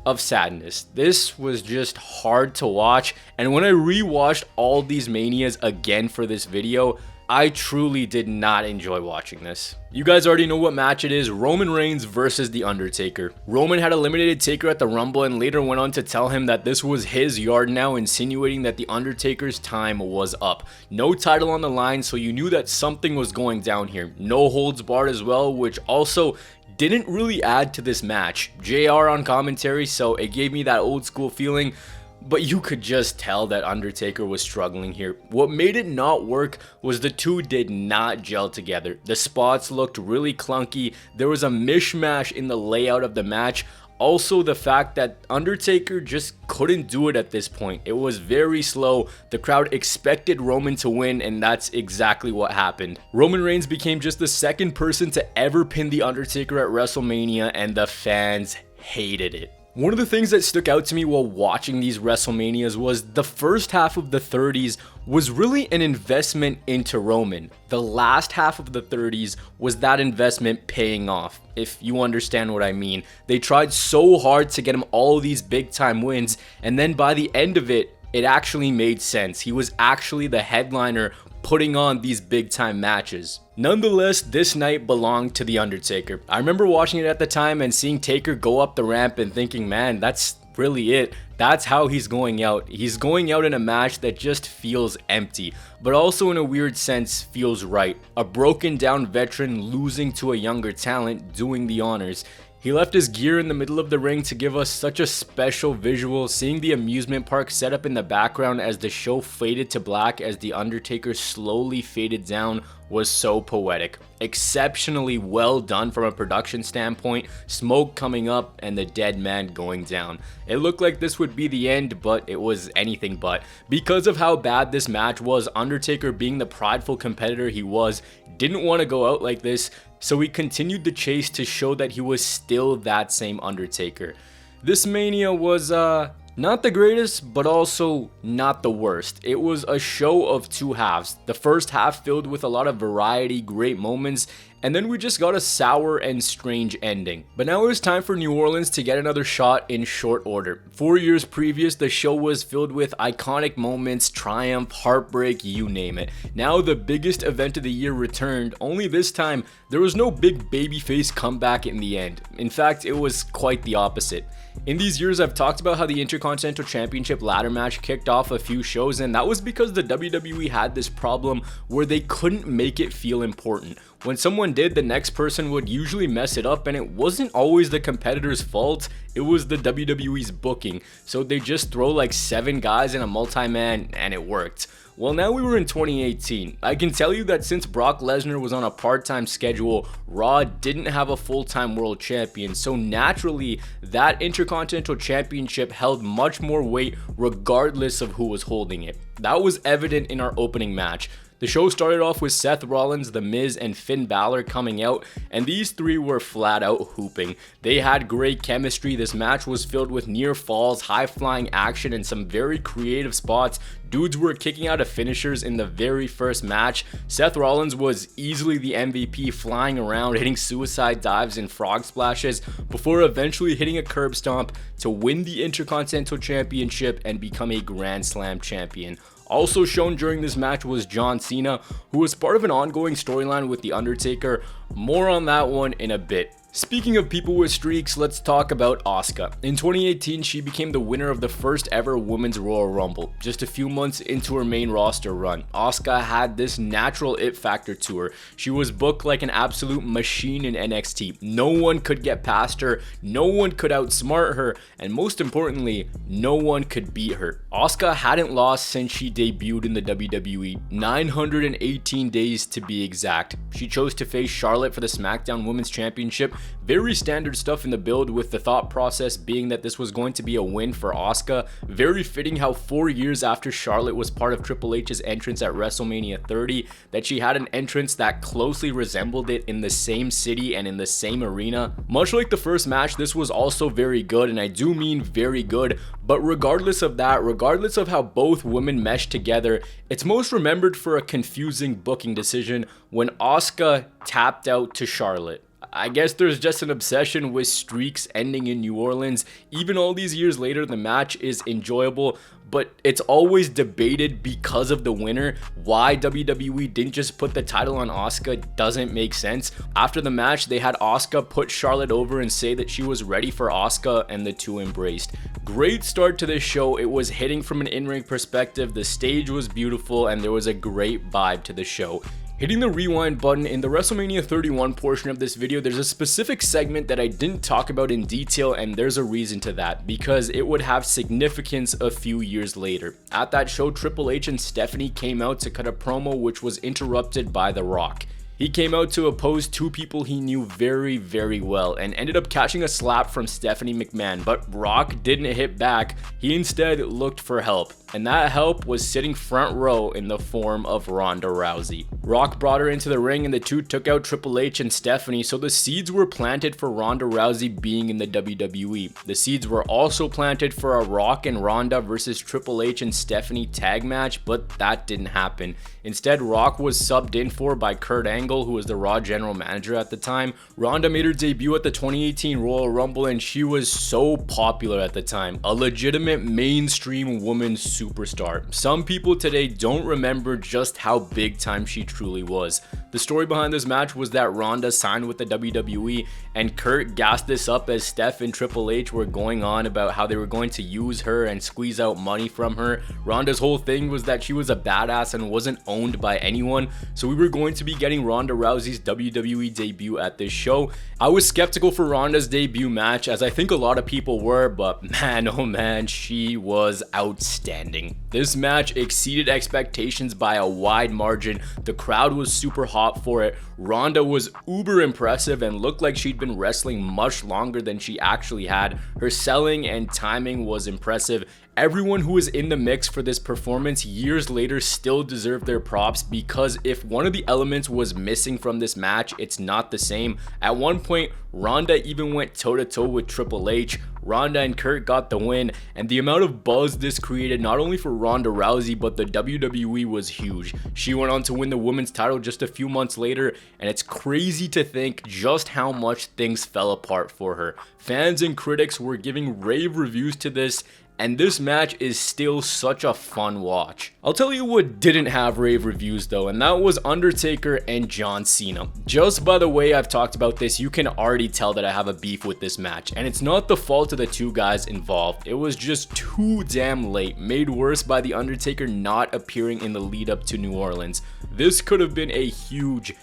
of sadness. This was just hard to watch, and when I rewatched all these Manias again for this video, I truly did not enjoy watching this. You guys already know what match it is: Roman Reigns versus The Undertaker. Roman had eliminated Taker at the Rumble and later went on to tell him that this was his yard now, insinuating that The Undertaker's time was up. No title on the line, so you knew that something was going down here. No holds barred as well, which also didn't really add to this match. JR on commentary, so it gave me that old school feeling, but you could just tell that Undertaker was struggling here. What made it not work was the two did not gel together. The spots looked really clunky. There was a mishmash in the layout of the match. Also, the fact that Undertaker just couldn't do it at this point. It was very slow. The crowd expected Roman to win, and that's exactly what happened. Roman Reigns became just the second person to ever pin The Undertaker at WrestleMania, and the fans hated it. One of the things that stuck out to me while watching these WrestleManias was the first half of the 30s was really an investment into Roman. The last half of the 30s was that investment paying off, if you understand what I mean. They tried so hard to get him all these big time wins, and then by the end of it, it actually made sense. He was actually the headliner putting on these big time matches. Nonetheless, this night belonged to The Undertaker. I remember watching it at the time and seeing Taker go up the ramp and thinking, man, that's really it. That's how he's going out. He's going out in a match that just feels empty, but also in a weird sense feels right. A broken down veteran losing to a younger talent doing the honors. He left his gear in the middle of the ring to give us such a special visual. Seeing the amusement park set up in the background as the show faded to black as The Undertaker slowly faded down was so poetic. Exceptionally well done from a production standpoint, smoke coming up and the dead man going down. It looked like this would be the end, but it was anything but. Because of how bad this match was, Undertaker, being the prideful competitor he was, didn't want to go out like this, so he continued the chase to show that he was still that same Undertaker. This Mania was not the greatest, but also not the worst. It was a show of two halves. The first half filled with a lot of variety, great moments, and then we just got a sour and strange ending. But now it was time for New Orleans to get another shot in short order. 4 years previous, the show was filled with iconic moments, triumph, heartbreak, you name it. Now the biggest event of the year returned, only this time there was no big babyface comeback in the end. In fact, it was quite the opposite. In these years, I've talked about how the Intercontinental Championship ladder match kicked off a few shows, and that was because the WWE had this problem where they couldn't make it feel important. When someone did, the next person would usually mess it up, and it wasn't always the competitor's fault, it was the WWE's booking. So they just throw like 7 guys in a multi-man, and it worked. Well, now we were in 2018. I can tell you that since Brock Lesnar was on a part-time schedule, Raw didn't have a full-time world champion, so naturally, that Intercontinental Championship held much more weight regardless of who was holding it. That was evident in our opening match. The show started off with Seth Rollins, The Miz, and Finn Balor coming out, and these three were flat out hooping. They had great chemistry. This match was filled with near falls, high-flying action, and some very creative spots. Dudes were kicking out of finishers in the very first match. Seth Rollins was easily the MVP, flying around, hitting suicide dives and frog splashes, before eventually hitting a curb stomp to win the Intercontinental Championship and become a Grand Slam champion. Also shown during this match was John Cena, who was part of an ongoing storyline with The Undertaker. More on that one in a bit. Speaking of people with streaks, let's talk about Asuka. In 2018, she became the winner of the first ever Women's Royal Rumble. Just a few months into her main roster run, Asuka had this natural it factor to her. She was booked like an absolute machine in NXT. No one could get past her, no one could outsmart her, and most importantly, no one could beat her. Asuka hadn't lost since she debuted in the WWE, 918 days to be exact. She chose to face Charlotte for the SmackDown Women's Championship. Very standard stuff in the build, with the thought process being that this was going to be a win for Asuka. Very fitting how 4 years after Charlotte was part of Triple H's entrance at Wrestlemania 30, that she had an entrance that closely resembled it in the same city and in the same arena. Much like the first match, this was also very good, and I do mean very good, but regardless of that, regardless of how both women meshed together, it's most remembered for a confusing booking decision when Asuka tapped out to Charlotte. I guess there's just an obsession with streaks ending in New Orleans. Even all these years later, the match is enjoyable, but it's always debated because of the winner. Why WWE didn't just put the title on Asuka doesn't make sense. After the match, they had Asuka put Charlotte over and say that she was ready for Asuka, and the two embraced. Great start to this show. It was hitting from an in-ring perspective, the stage was beautiful, and there was a great vibe to the show. Hitting the rewind button, in the WrestleMania 31 portion of this video, there's a specific segment that I didn't talk about in detail, and there's a reason to that, because it would have significance a few years later. At that show, Triple H and Stephanie came out to cut a promo which was interrupted by The Rock. He came out to oppose two people he knew very, very well and ended up catching a slap from Stephanie McMahon, but Rock didn't hit back. He instead looked for help, and that help was sitting front row in the form of Ronda Rousey. Rock brought her into the ring and the two took out Triple H and Stephanie, so the seeds were planted for Ronda Rousey being in the WWE. The seeds were also planted for a Rock and Ronda versus Triple H and Stephanie tag match, but that didn't happen. Instead, Rock was subbed in for by Kurt Angle, who was the Raw general manager at the time. Ronda made her debut at the 2018 Royal Rumble, and she was so popular at the time. A legitimate mainstream woman superstar. Some people today don't remember just how big time she truly was. The story behind this match was that Ronda signed with the WWE, and Kurt gassed this up as Steph and Triple H were going on about how they were going to use her and squeeze out money from her. Ronda's whole thing was that she was a badass and wasn't owned by anyone, so we were going to be getting Ronda Rousey's WWE debut at this show. I was skeptical for Ronda's debut match, as I think a lot of people were, but man, oh man, she was outstanding. This match exceeded expectations by a wide margin. The crowd was super hot for it. Ronda was uber impressive and looked like she'd been wrestling much longer than she actually had. Her selling and timing was impressive. Everyone who was in the mix for this performance years later still deserved their props, because if one of the elements was missing from this match, it's not the same. At one point, Ronda even went toe-to-toe with Triple H. Ronda and Kurt got the win, and the amount of buzz this created not only for Ronda Rousey but the WWE was huge. She went on to win the women's title just a few months later, and it's crazy to think just how much things fell apart for her. Fans and critics were giving rave reviews to this, and this match is still such a fun watch. I'll tell you what didn't have rave reviews though, and that was Undertaker and John Cena. Just by the way I've talked about this, you can already tell that I have a beef with this match, and it's not the fault of the two guys involved. It was just too damn late, made worse by the Undertaker not appearing in the lead up to New Orleans. This could have been a huge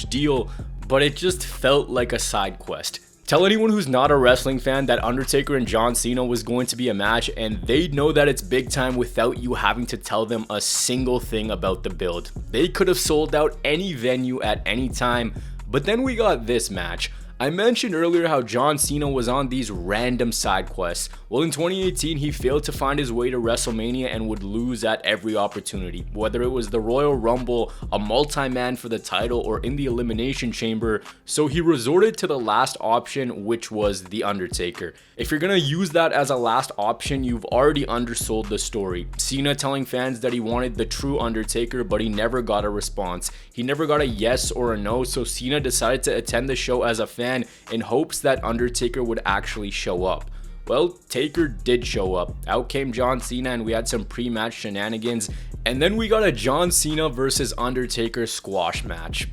deal, but it just felt like a side quest. Tell anyone who's not a wrestling fan that Undertaker and John Cena was going to be a match, and they'd know that it's big time without you having to tell them a single thing about the build. They could have sold out any venue at any time, but then we got this match. I mentioned earlier how John Cena was on these random side quests. Well, in 2018, he failed to find his way to Wrestlemania and would lose at every opportunity. Whether it was the Royal Rumble, a multi-man for the title, or in the Elimination Chamber, so he resorted to the last option, which was The Undertaker. If you're gonna use that as a last option, you've already undersold the story. Cena telling fans that he wanted the true Undertaker, but he never got a response. He never got a yes or a no, so Cena decided to attend the show as a fan in hopes that Undertaker would actually show up. Well, Taker did show up. Out came John Cena, and we had some pre-match shenanigans, and then we got a John Cena versus Undertaker squash match.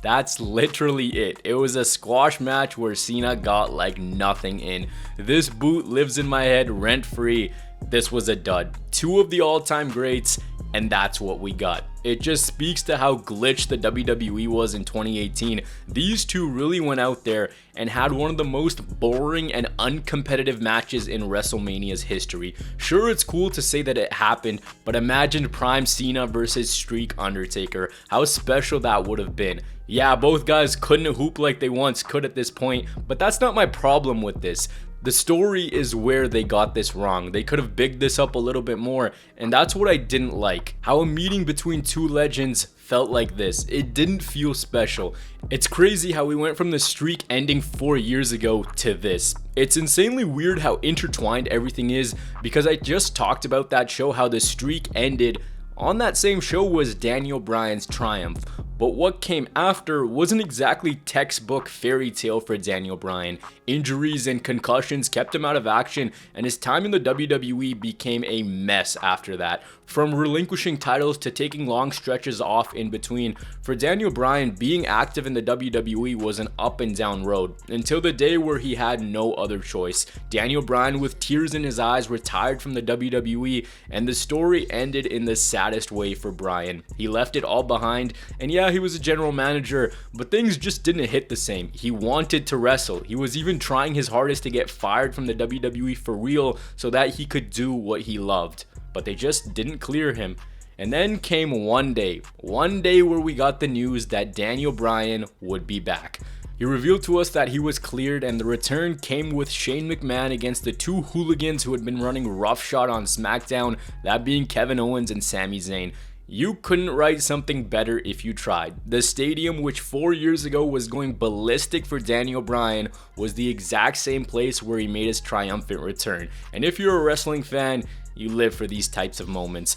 That's literally it. It was a squash match where Cena got like nothing in. This boot lives in my head rent free. This was a dud. Two of the all-time greats, and that's what we got. It just speaks to how glitched the WWE was in 2018. These two really went out there and had one of the most boring and uncompetitive matches in WrestleMania's history. Sure, it's cool to say that it happened, but imagine Prime Cena versus Streak Undertaker. How special that would have been. Yeah, both guys couldn't hoop like they once could at this point, but that's not my problem with this. The story is where they got this wrong. They could have bigged this up a little bit more, and that's what I didn't like. How a meeting between two legends felt like this. It didn't feel special. It's crazy how we went from the streak ending 4 years ago to this. It's insanely weird how intertwined everything is, because I just talked about that show, how the streak ended. On that same show was Daniel Bryan's triumph, but what came after wasn't exactly textbook fairy tale for Daniel Bryan. Injuries and concussions kept him out of action, and his time in the WWE became a mess after that. From relinquishing titles to taking long stretches off in between, for Daniel Bryan, being active in the WWE was an up and down road, until the day where he had no other choice. Daniel Bryan, with tears in his eyes, retired from the WWE, and the story ended in the saddest way for Bryan. He left it all behind, and yeah, he was a general manager, but things just didn't hit the same. He wanted to wrestle. He was even trying his hardest to get fired from the WWE for real so that he could do what he loved, but they just didn't clear him. And then came one day where we got the news that Daniel Bryan would be back. He revealed to us that he was cleared, and the return came with Shane McMahon against the two hooligans who had been running roughshod on SmackDown, that being Kevin Owens and Sami Zayn. You couldn't write something better if you tried. The stadium, which 4 years ago was going ballistic for Daniel Bryan, was the exact same place where he made his triumphant return. And if you're a wrestling fan, you live for these types of moments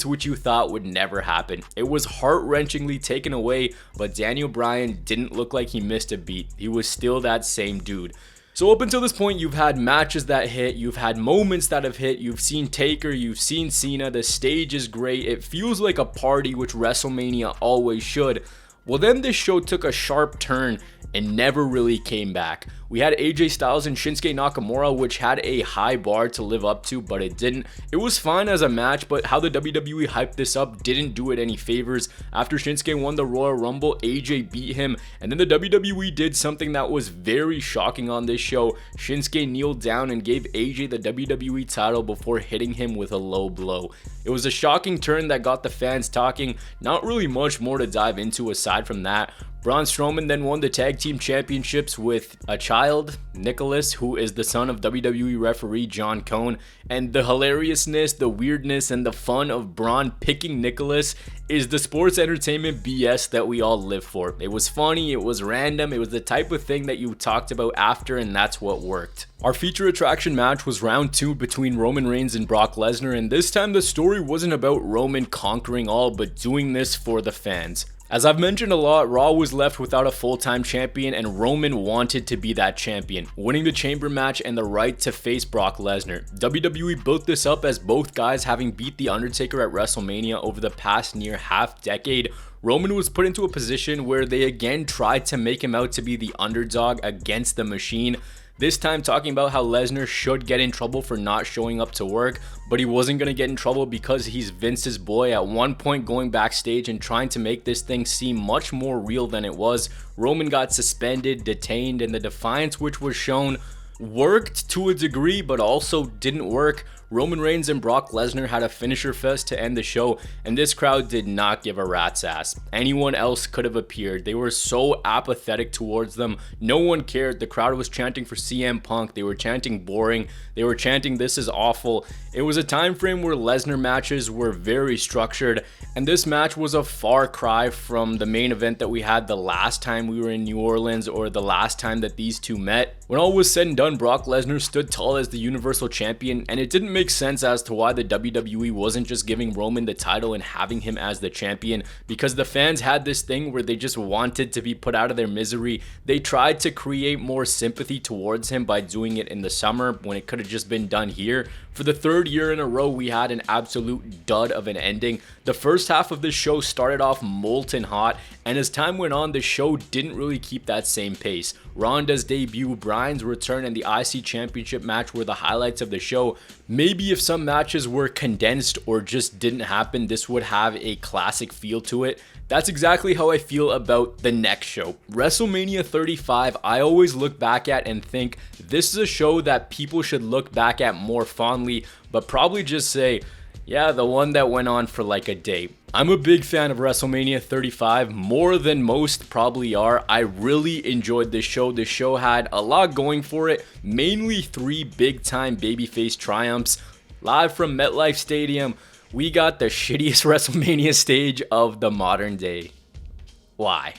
which you thought would never happen. It was heart-wrenchingly taken away, but Daniel Bryan didn't look like he missed a beat. He was still that same dude. So up until this point, you've had matches that hit, you've had moments that have hit, you've seen Taker, you've seen Cena, the stage is great, it feels like a party, which WrestleMania always should. Well, then this show took a sharp turn and never really came back. We had AJ Styles and Shinsuke Nakamura, which had a high bar to live up to, but it didn't. It was fine as a match, but how the WWE hyped this up didn't do it any favors. After Shinsuke won the Royal Rumble, AJ beat him, and then the WWE did something that was very shocking on this show. Shinsuke kneeled down and gave AJ the WWE title before hitting him with a low blow. It was a shocking turn that got the fans talking. Not really much more to dive into aside from that. Braun Strowman then won the tag team championships with a child, Nicholas, who is the son of WWE referee John Cone, and the hilariousness, the weirdness, and the fun of Braun picking Nicholas is the sports entertainment BS that we all live for. It was funny, it was random, it was the type of thing that you talked about after, and that's what worked. Our feature attraction match was round 2 between Roman Reigns and Brock Lesnar, and this time the story wasn't about Roman conquering all, but doing this for the fans. As I've mentioned a lot, Raw was left without a full-time champion, and Roman wanted to be that champion, winning the chamber match and the right to face Brock Lesnar. WWE built this up as both guys having beat The Undertaker at WrestleMania over the past near half-decade. Roman was put into a position where they again tried to make him out to be the underdog against the Machine. This time talking about how Lesnar should get in trouble for not showing up to work, but he wasn't going to get in trouble because he's Vince's boy. At one point going backstage and trying to make this thing seem much more real than it was, Roman got suspended, detained, and the defiance which was shown worked to a degree but also didn't work. Roman Reigns and Brock Lesnar had a finisher fest to end the show, and this crowd did not give a rat's ass. Anyone else could have appeared. They were so apathetic towards them. No one cared. The crowd was chanting for CM Punk. They were chanting boring. They were chanting this is awful. It was a time frame where Lesnar matches were very structured, and this match was a far cry from the main event that we had the last time we were in New Orleans or the last time that these two met. When all was said and done, Brock Lesnar stood tall as the Universal Champion, and it didn't make sense as to why the WWE wasn't just giving Roman the title and having him as the champion, because the fans had this thing where they just wanted to be put out of their misery. They tried to create more sympathy towards him by doing it in the summer when it could have just been done here. For the third year in a row, we had an absolute dud of an ending. The first half of this show started off molten hot, and as time went on, the show didn't really keep that same pace. Ronda's debut, Bryan's return, and the IC Championship match were the highlights of the show. Maybe if some matches were condensed or just didn't happen, this would have a classic feel to it. That's exactly how I feel about the next show. WrestleMania 35, I always look back at and think this is a show that people should look back at more fondly, but probably just say, yeah, the one that went on for like a day. I'm a big fan of WrestleMania 35, more than most probably are. I really enjoyed this show. This show had a lot going for it, mainly 3 big-time babyface triumphs. Live from MetLife Stadium, we got the shittiest WrestleMania stage of the modern day. Why?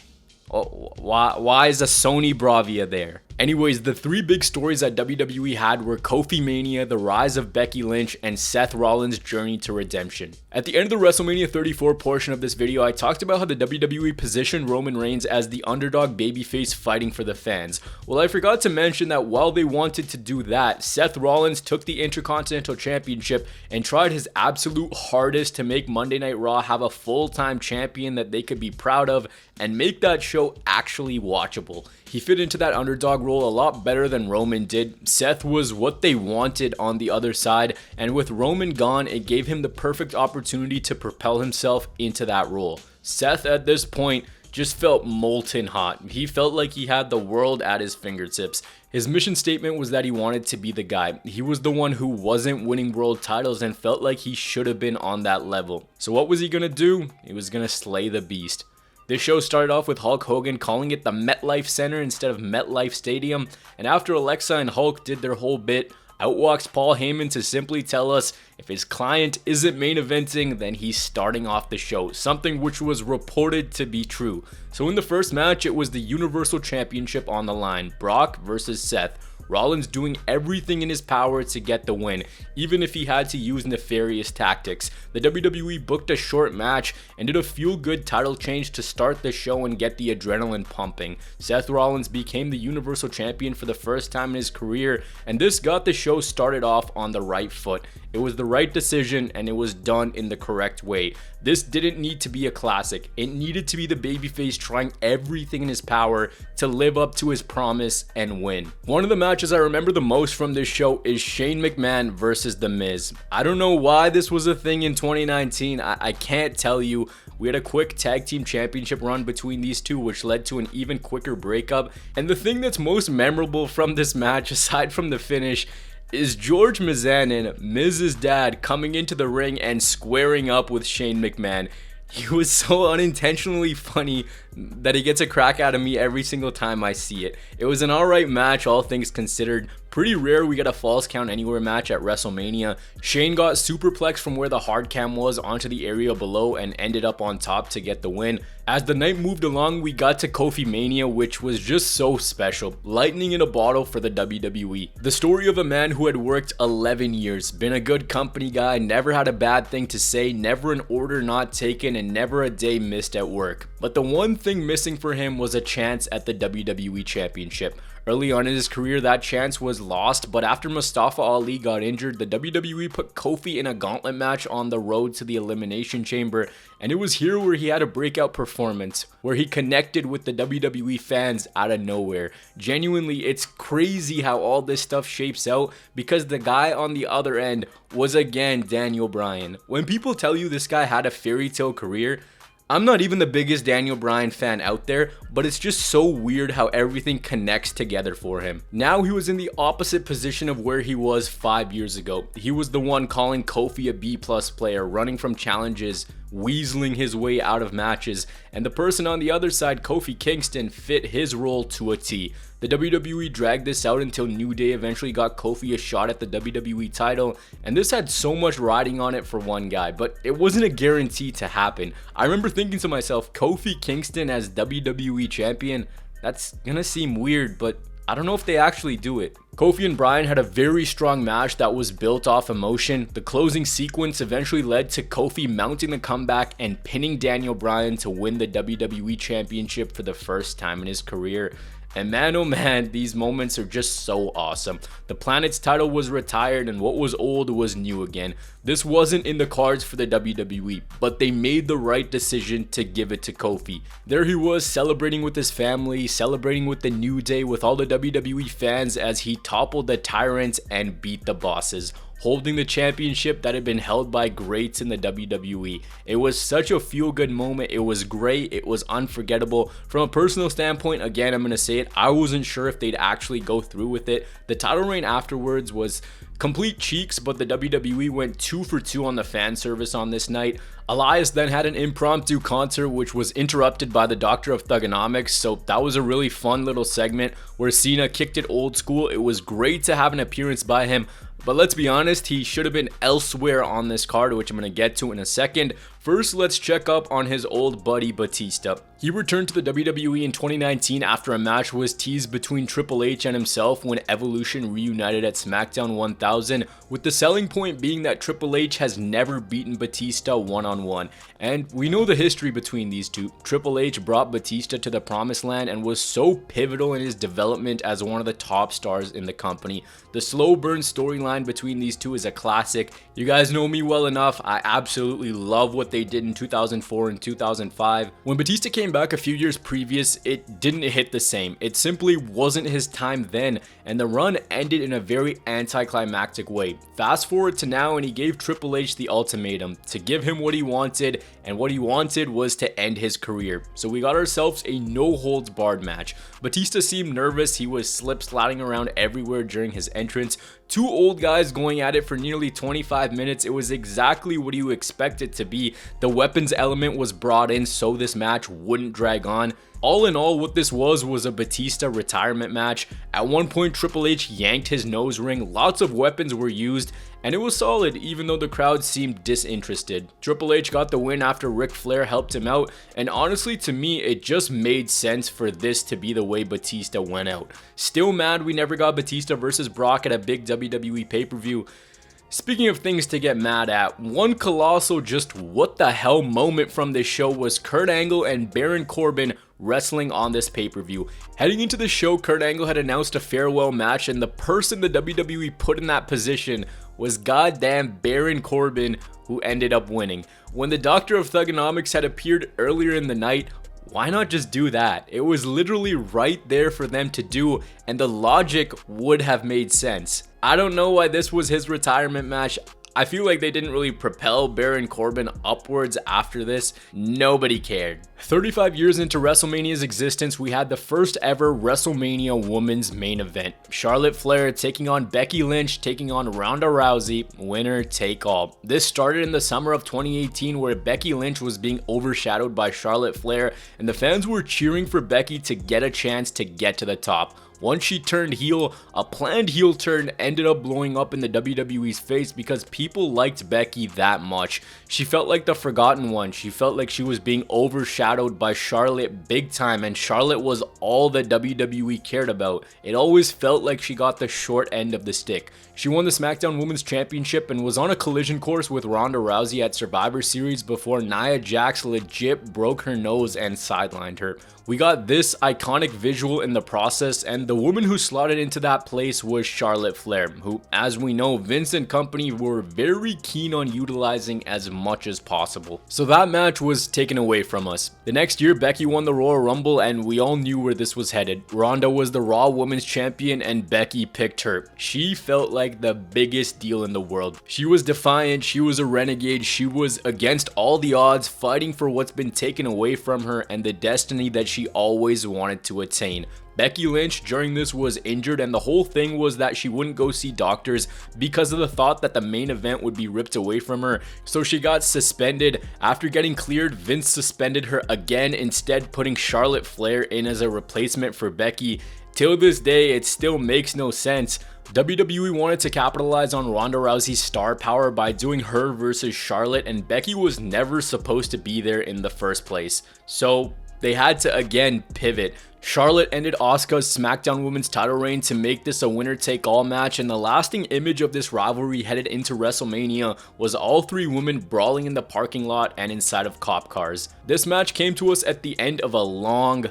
Why is a Sony Bravia there? Anyways, the 3 big stories that WWE had were Kofi Mania, the rise of Becky Lynch, and Seth Rollins' journey to redemption. At the end of the WrestleMania 34 portion of this video, I talked about how the WWE positioned Roman Reigns as the underdog babyface fighting for the fans. Well, I forgot to mention that while they wanted to do that, Seth Rollins took the Intercontinental Championship and tried his absolute hardest to make Monday Night Raw have a full-time champion that they could be proud of and make that show actually watchable. He fit into that underdog role a lot better than Roman did. Seth was what they wanted on the other side, and with Roman gone, it gave him the perfect opportunity to propel himself into that role. Seth at this point just felt molten hot. He felt like he had the world at his fingertips. His mission statement was that he wanted to be the guy. He was the one who wasn't winning world titles and felt like he should have been on that level. So what was he gonna do? He was gonna slay the beast. This show started off with Hulk Hogan calling it the MetLife Center instead of MetLife Stadium, and after Alexa and Hulk did their whole bit, out walks Paul Heyman to simply tell us if his client isn't main eventing, then he's starting off the show, something which was reported to be true. So in the first match, it was the Universal Championship on the line, Brock versus Seth. Rollins doing everything in his power to get the win, even if he had to use nefarious tactics. The WWE booked a short match and did a feel-good title change to start the show and get the adrenaline pumping. Seth Rollins became the Universal Champion for the first time in his career, and this got the show started off on the right foot. It was the right decision, and it was done in the correct way. This didn't need to be a classic. It needed to be the babyface trying everything in his power to live up to his promise and win. One of the matches I remember the most from this show is Shane McMahon versus The Miz. I don't know why this was a thing in 2019. I can't tell you. We had a quick tag team championship run between these two, which led to an even quicker breakup. And the thing that's most memorable from this match, aside from the finish, is George Mizanin, Miz's dad, coming into the ring and squaring up with Shane McMahon. He was so unintentionally funny that he gets a crack out of me every single time I see it. It was an alright match, all things considered. Pretty rare we get a falls count anywhere match at Wrestlemania. Shane got superplexed from where the hard cam was onto the area below and ended up on top to get the win. As the night moved along, we got to Kofi Mania, which was just so special. Lightning in a bottle for the WWE. The story of a man who had worked 11 years, been a good company guy, never had a bad thing to say, never an order not taken, and never a day missed at work. But the one thing missing for him was a chance at the WWE Championship. Early on in his career, that chance was lost, but after Mustafa Ali got injured, the WWE put Kofi in a gauntlet match on the road to the Elimination Chamber, and it was here where he had a breakout performance, where he connected with the WWE fans out of nowhere. Genuinely, it's crazy how all this stuff shapes out, because the guy on the other end was again Daniel Bryan. When people tell you this guy had a fairy tale career, I'm not even the biggest Daniel Bryan fan out there, but it's just so weird how everything connects together for him. Now he was in the opposite position of where he was 5 years ago. He was the one calling Kofi a B+ player, running from challenges, weaseling his way out of matches, and the person on the other side, Kofi Kingston, fit his role to a T. The WWE dragged this out until New Day eventually got Kofi a shot at the WWE title, and this had so much riding on it for one guy, but it wasn't a guarantee to happen. I remember thinking to myself, Kofi Kingston as WWE champion, that's gonna seem weird, but I don't know if they actually do it. Kofi and Bryan had a very strong match that was built off emotion. The closing sequence eventually led to Kofi mounting the comeback and pinning Daniel Bryan to win the WWE Championship for the first time in his career. And man, oh man, these moments are just so awesome. The Planet's title was retired and what was old was new again. This wasn't in the cards for the WWE, but they made the right decision to give it to Kofi. There he was, celebrating with his family, celebrating with the New Day, with all the WWE fans as he toppled the tyrants and beat the bosses, holding the championship that had been held by greats in the WWE. It was such a feel-good moment. It was great. It was unforgettable. From a personal standpoint, again, I'm going to say it, I wasn't sure if they'd actually go through with it. The title reign afterwards was complete cheeks, but the WWE went 2 for 2 on the fan service on this night. Elias then had an impromptu concert which was interrupted by the Doctor of Thugonomics, so that was a really fun little segment where Cena kicked it old school. It was great to have an appearance by him, but let's be honest, he should have been elsewhere on this card, which I'm going to get to in a second. First, let's check up on his old buddy Batista. He returned to the WWE in 2019 after a match was teased between Triple H and himself when Evolution reunited at SmackDown 1000, with the selling point being that Triple H has never beaten Batista one-on-one. And we know the history between these two. Triple H brought Batista to the promised land and was so pivotal in his development as one of the top stars in the company. The slow burn storyline between these two is a classic. You guys know me well enough. I absolutely love what they did in 2004 and 2005. When Batista came back a few years previous, it didn't hit the same. It simply wasn't his time then, and the run ended in a very anticlimactic way. Fast forward to now, and he gave Triple H the ultimatum to give him what he wanted, and what he wanted was to end his career. So we got ourselves a no-holds-barred match. Batista seemed nervous. He was slip-sliding around everywhere during his entrance. Two old guys going at it for nearly 25 minutes. It was exactly what you expect it to be. The weapons element was brought in so this match wouldn't drag on. All in all, what this was a Batista retirement match. At one point, Triple H yanked his nose ring, lots of weapons were used, and it was solid even though the crowd seemed disinterested. Triple H got the win after Ric Flair helped him out, and honestly to me, it just made sense for this to be the way Batista went out. Still mad we never got Batista versus Brock at a big WWE pay-per-view. Speaking of things to get mad at, one colossal just what the hell moment from this show was Kurt Angle and Baron Corbin wrestling on this pay-per-view. Heading into the show, Kurt Angle had announced a farewell match, and the person the WWE put in that position was goddamn Baron Corbin, who ended up winning. When the Doctor of Thugonomics had appeared earlier in the night, why not just do that? It was literally right there for them to do, and the logic would have made sense. I don't know why this was his retirement match. I feel like they didn't really propel Baron Corbin upwards after this. Nobody cared. 35 years into WrestleMania's existence, we had the first ever WrestleMania women's main event. Charlotte Flair taking on Becky Lynch, taking on Ronda Rousey, winner take all. This started in the summer of 2018 where Becky Lynch was being overshadowed by Charlotte Flair, and the fans were cheering for Becky to get a chance to get to the top. Once she turned heel, a planned heel turn ended up blowing up in the WWE's face because people liked Becky that much. She felt like the forgotten one. She felt like she was being overshadowed by Charlotte big time, and Charlotte was all that WWE cared about. It always felt like she got the short end of the stick. She won the SmackDown Women's Championship and was on a collision course with Ronda Rousey at Survivor Series before Nia Jax legit broke her nose and sidelined her. We got this iconic visual in the process, and the woman who slotted into that place was Charlotte Flair, who, as we know, Vince and company were very keen on utilizing as much as possible. So that match was taken away from us. The next year, Becky won the Royal Rumble, and we all knew where this was headed. Ronda was the Raw Women's Champion, and Becky picked her. She felt like the biggest deal in the world. She was defiant, she was a renegade, she was against all the odds, fighting for what's been taken away from her and the destiny that she always wanted to attain. Becky Lynch during this was injured, and the whole thing was that she wouldn't go see doctors because of the thought that the main event would be ripped away from her. So she got suspended. After getting cleared, Vince suspended her again, instead putting Charlotte Flair in as a replacement for Becky. Till this day, it still makes no sense. WWE wanted to capitalize on Ronda Rousey's star power by doing her versus Charlotte, and Becky was never supposed to be there in the first place. So they had to again pivot. Charlotte ended Asuka's SmackDown Women's title reign to make this a winner-take-all match, and the lasting image of this rivalry headed into WrestleMania was all three women brawling in the parking lot and inside of cop cars. This match came to us at the end of a long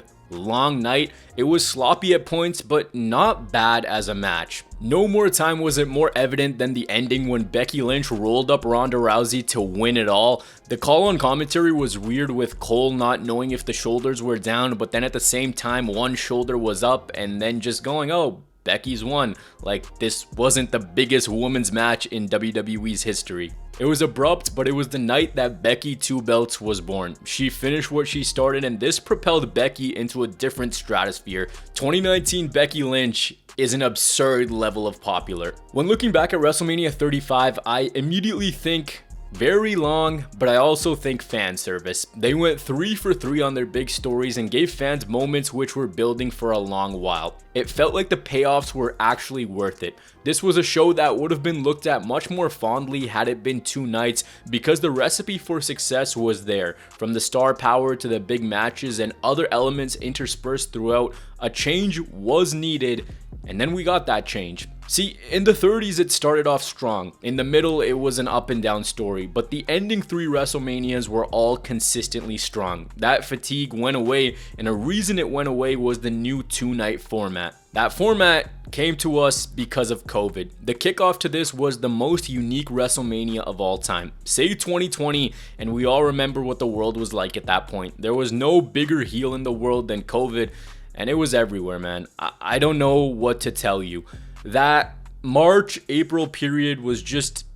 night. It was sloppy at points, but not bad as a match. No more time was it more evident than the ending when Becky Lynch rolled up Ronda Rousey to win it all. The call on commentary was weird, with Cole not knowing if the shoulders were down, but then at the same time one shoulder was up, and then just going, oh, Becky's won. Like, this wasn't the biggest women's match in WWE's history. It was abrupt, but it was the night that Becky Two Belts was born. She finished what she started, and this propelled Becky into a different stratosphere. 2019 Becky Lynch is an absurd level of popular. When looking back at WrestleMania 35, I immediately think very long, but I also think fan service. They went 3 for 3 on their big stories and gave fans moments which were building for a long while. It felt like the payoffs were actually worth it. This was a show that would have been looked at much more fondly had it been 2 nights, because the recipe for success was there. From the star power to the big matches and other elements interspersed throughout, a change was needed, and then we got that change. See, in the 30s it started off strong. In the middle it was an up and down story, but the ending 3 WrestleManias were all consistently strong. That fatigue went away, and a reason it went away was the new 2-night format. That format came to us because of COVID. The kickoff to this was the most unique WrestleMania of all time. Say 2020, and we all remember what the world was like at that point. There was no bigger heel in the world than COVID, and it was everywhere, man. I don't know what to tell you. That March-April period was just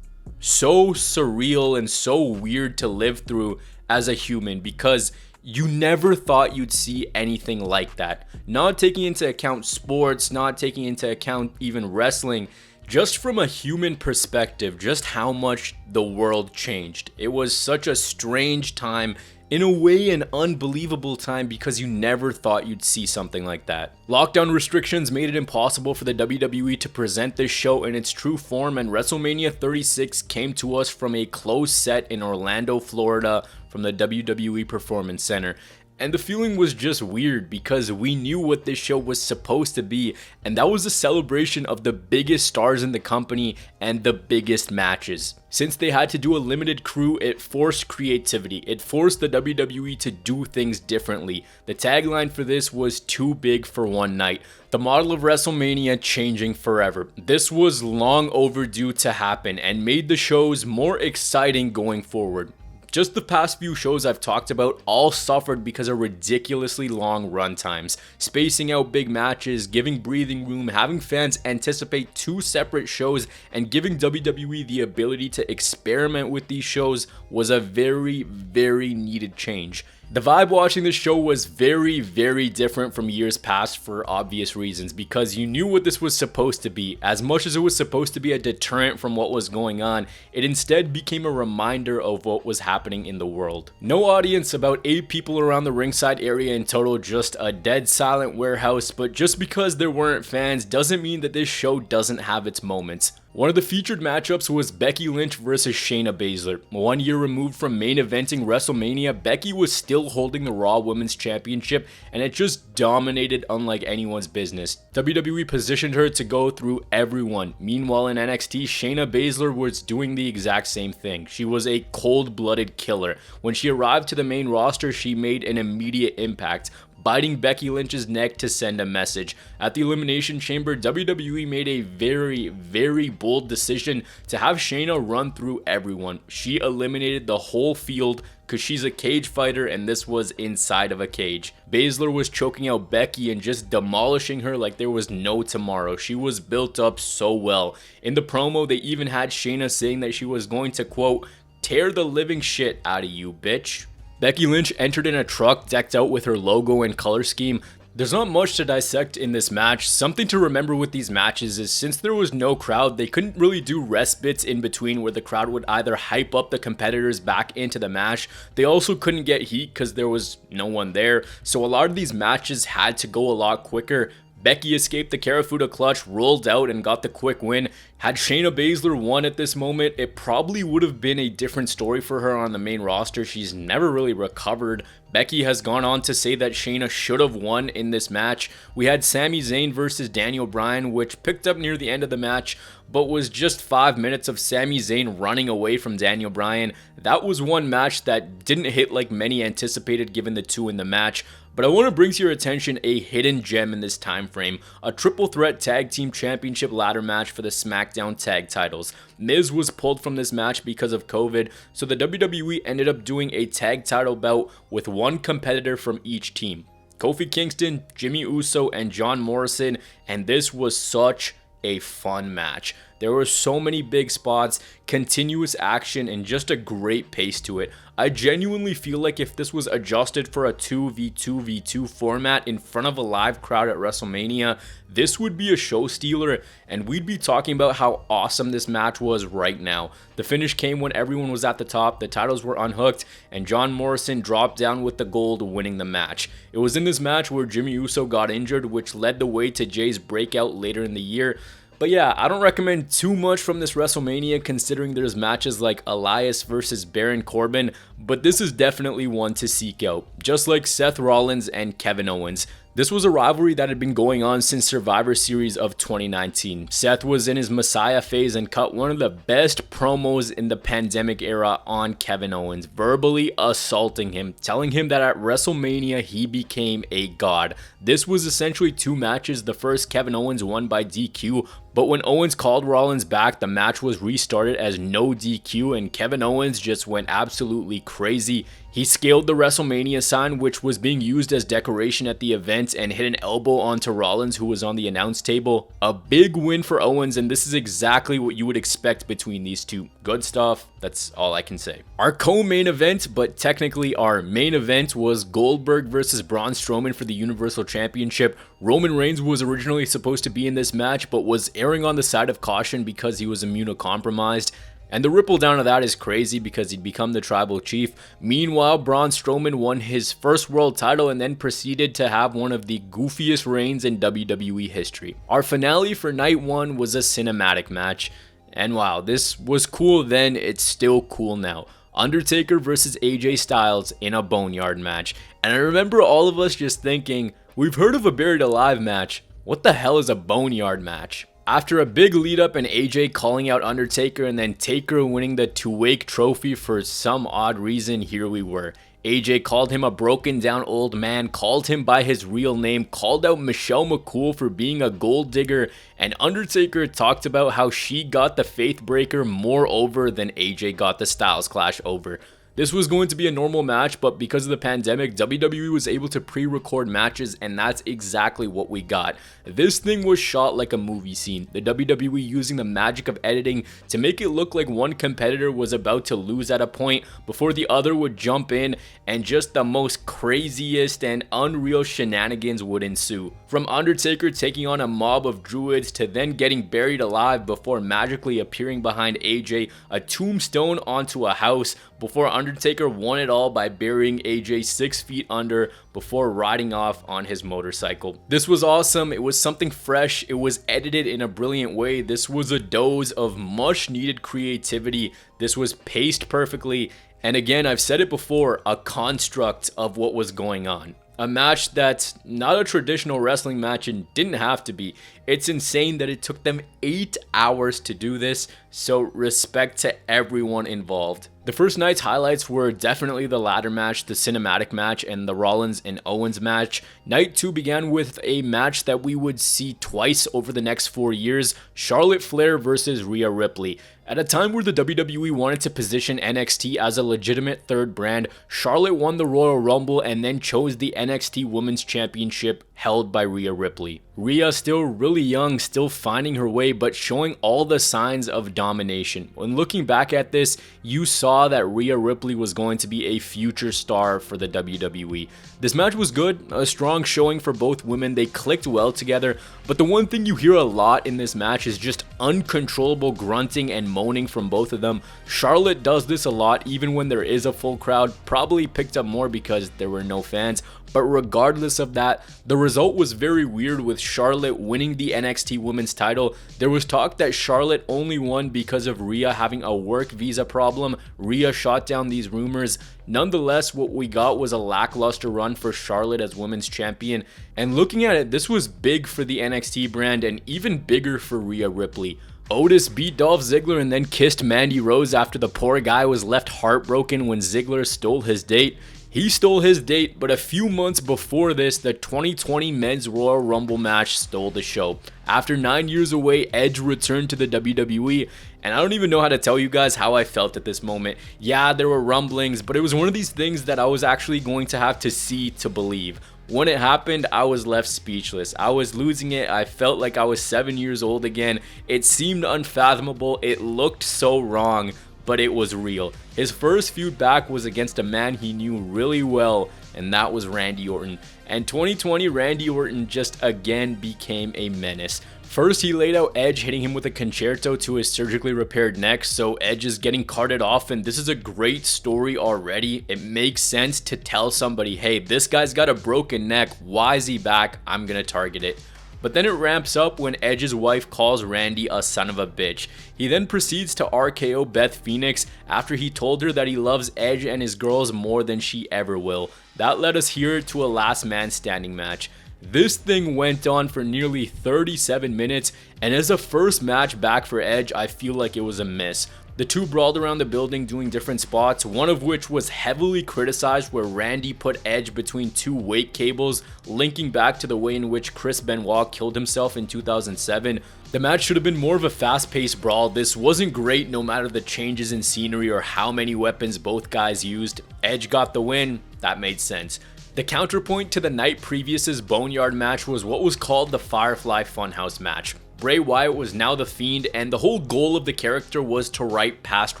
so surreal and so weird to live through as a human, because you never thought you'd see anything like that. Not taking into account sports, not taking into account even wrestling, just from a human perspective, just how much the world changed. It was such a strange time. In a way, an unbelievable time, because you never thought you'd see something like that. Lockdown restrictions made it impossible for the WWE to present this show in its true form, and WrestleMania 36 came to us from a closed set in Orlando, Florida, from the WWE Performance Center. And the feeling was just weird, because we knew what this show was supposed to be, and that was a celebration of the biggest stars in the company and the biggest matches. Since they had to do a limited crew, it forced creativity. It forced the WWE to do things differently. The tagline for this was "too big for one night." The model of WrestleMania changing forever. This was long overdue to happen and made the shows more exciting going forward. Just the past few shows I've talked about all suffered because of ridiculously long run times. Spacing out big matches, giving breathing room, having fans anticipate 2 separate shows, and giving WWE the ability to experiment with these shows was a very, very needed change. The vibe watching this show was very, very different from years past for obvious reasons, because you knew what this was supposed to be. As much as it was supposed to be a deterrent from what was going on, it instead became a reminder of what was happening in the world. No audience, about 8 people around the ringside area in total, just a dead silent warehouse, but just because there weren't fans doesn't mean that this show doesn't have its moments. One of the featured matchups was Becky Lynch versus Shayna Baszler. 1 year removed from main eventing WrestleMania, Becky was still holding the Raw Women's Championship, and it just dominated unlike anyone's business. WWE positioned her to go through everyone. Meanwhile in NXT, Shayna Baszler was doing the exact same thing. She was a cold-blooded killer. When she arrived to the main roster, she made an immediate impact, biting Becky Lynch's neck to send a message. At the Elimination Chamber, WWE made a very, very bold decision to have Shayna run through everyone. She eliminated the whole field because she's a cage fighter, and this was inside of a cage. Baszler was choking out Becky and just demolishing her like there was no tomorrow. She was built up so well. In the promo, they even had Shayna saying that she was going to, quote, "tear the living shit out of you, bitch." Becky Lynch entered in a truck decked out with her logo and color scheme. There's not much to dissect in this match. Something to remember with these matches is since there was no crowd, they couldn't really do rest bits in between where the crowd would either hype up the competitors back into the match. They also couldn't get heat because there was no one there. So a lot of these matches had to go a lot quicker. Becky escaped the Karafuda clutch, rolled out, and got the quick win. Had Shayna Baszler won at this moment, it probably would have been a different story for her on the main roster. She's never really recovered. Becky has gone on to say that Shayna should have won in this match. We had Sami Zayn versus Daniel Bryan, which picked up near the end of the match, but was just 5 minutes of Sami Zayn running away from Daniel Bryan. That was one match that didn't hit like many anticipated given the 2 in the match. But I want to bring to your attention a hidden gem in this time frame, a triple threat tag team championship ladder match for the SmackDown tag titles. Miz was pulled from this match because of COVID, so the WWE ended up doing a tag title bout with one competitor from each team. Kofi Kingston, Jimmy Uso, and John Morrison, and this was such a fun match. There were so many big spots, continuous action, and just a great pace to it. I genuinely feel like if this was adjusted for a 2v2v2 format in front of a live crowd at WrestleMania, this would be a show stealer, and we'd be talking about how awesome this match was right now. The finish came when everyone was at the top, the titles were unhooked, and John Morrison dropped down with the gold, winning the match. It was in this match where Jimmy Uso got injured, which led the way to Jay's breakout later in the year. But yeah, I don't recommend too much from this WrestleMania considering there's matches like Elias versus Baron Corbin, but this is definitely one to seek out, just like Seth Rollins and Kevin Owens. This was a rivalry that had been going on since Survivor Series of 2019. Seth was in his Messiah phase and cut one of the best promos in the pandemic era on Kevin Owens, verbally assaulting him, telling him that at WrestleMania he became a god. This was essentially 2 matches. The first, Kevin Owens won by DQ, but when Owens called Rollins back, the match was restarted as no DQ, and Kevin Owens just went absolutely crazy. He scaled the WrestleMania sign, which was being used as decoration at the event, and hit an elbow onto Rollins, who was on the announce table. A big win for Owens, and this is exactly what you would expect between these two. Good stuff, that's all I can say. Our co-main event, but technically our main event, was Goldberg versus Braun Strowman for the Universal Championship. Roman Reigns was originally supposed to be in this match, but was erring on the side of caution because he was immunocompromised. And the ripple down of that is crazy because he'd become the tribal chief. Meanwhile, Braun Strowman won his first world title and then proceeded to have one of the goofiest reigns in WWE history. Our finale for night 1 was a cinematic match. And wow, this was cool then, it's still cool now. Undertaker versus AJ Styles in a Boneyard match. And I remember all of us just thinking, we've heard of a Buried Alive match. What the hell is a Boneyard match? After a big lead up and AJ calling out Undertaker and then Taker winning the To Wake trophy for some odd reason, here we were. AJ called him a broken down old man, called him by his real name, called out Michelle McCool for being a gold digger, and Undertaker talked about how she got the Faith Breaker more over than AJ got the Styles Clash over. This was going to be a normal match, but because of the pandemic, WWE was able to pre-record matches, and that's exactly what we got. This thing was shot like a movie scene, the WWE using the magic of editing to make it look like one competitor was about to lose at a point before the other would jump in, and just the most craziest and unreal shenanigans would ensue. From Undertaker taking on a mob of druids to then getting buried alive before magically appearing behind AJ, a tombstone onto a house, before Undertaker won it all by burying AJ 6 feet under before riding off on his motorcycle. This was awesome. It was something fresh. It was edited in a brilliant way. This was a dose of much needed creativity. This was paced perfectly. And again, I've said it before, a construct of what was going on. A match that's not a traditional wrestling match and didn't have to be. It's insane that it took them 8 hours to do this, so respect to everyone involved. The first night's highlights were definitely the ladder match, the cinematic match, and the Rollins and Owens match. Night 2 began with a match that we would see twice over the next 4 years, Charlotte Flair versus Rhea Ripley. At a time where the WWE wanted to position NXT as a legitimate third brand, Charlotte won the Royal Rumble and then chose the NXT Women's Championship held by Rhea Ripley. Rhea still really young, still finding her way, but showing all the signs of domination. When looking back at this, you saw that Rhea Ripley was going to be a future star for the WWE. This match was good, a strong showing for both women. They clicked well together, but the one thing you hear a lot in this match is just uncontrollable grunting and moaning from both of them. Charlotte does this a lot even when there is a full crowd, probably picked up more because there were no fans. But regardless of that, the result was very weird with Charlotte winning the NXT Women's title. There was talk that Charlotte only won because of Rhea having a work visa problem. Rhea shot down these rumors. Nonetheless, what we got was a lackluster run for Charlotte as Women's Champion. And looking at it, this was big for the NXT brand and even bigger for Rhea Ripley. Otis beat Dolph Ziggler and then kissed Mandy Rose after the poor guy was left heartbroken when Ziggler stole his date. He stole his date, but a few months before this, the 2020 Men's Royal Rumble match stole the show. After 9 years away, Edge returned to the WWE, and I don't even know how to tell you guys how I felt at this moment. Yeah, there were rumblings, but it was one of these things that I was actually going to have to see to believe. When it happened, I was left speechless. I was losing it. I felt like I was 7 years old again. It seemed unfathomable. It looked so wrong, but it was real. His first feud back was against a man he knew really well, and that was Randy Orton. And 2020, Randy Orton just again became a menace. First, he laid out Edge, hitting him with a concerto to his surgically repaired neck, so Edge is getting carted off, and this is a great story already. It makes sense to tell somebody, hey, this guy's got a broken neck, why is he back? I'm gonna target it. But then it ramps up when Edge's wife calls Randy a son of a bitch. He then proceeds to RKO Beth Phoenix after he told her that he loves Edge and his girls more than she ever will. That led us here to a last man standing match. This thing went on for nearly 37 minutes, and as a first match back for Edge, I feel like it was a miss. The two brawled around the building doing different spots, one of which was heavily criticized where Randy put Edge between two weight cables, linking back to the way in which Chris Benoit killed himself in 2007. The match should have been more of a fast-paced brawl. This wasn't great no matter the changes in scenery or how many weapons both guys used. Edge got the win, that made sense. The counterpoint to the night previous's Boneyard match was what was called the Firefly Funhouse match. Bray Wyatt was now the Fiend, and the whole goal of the character was to right past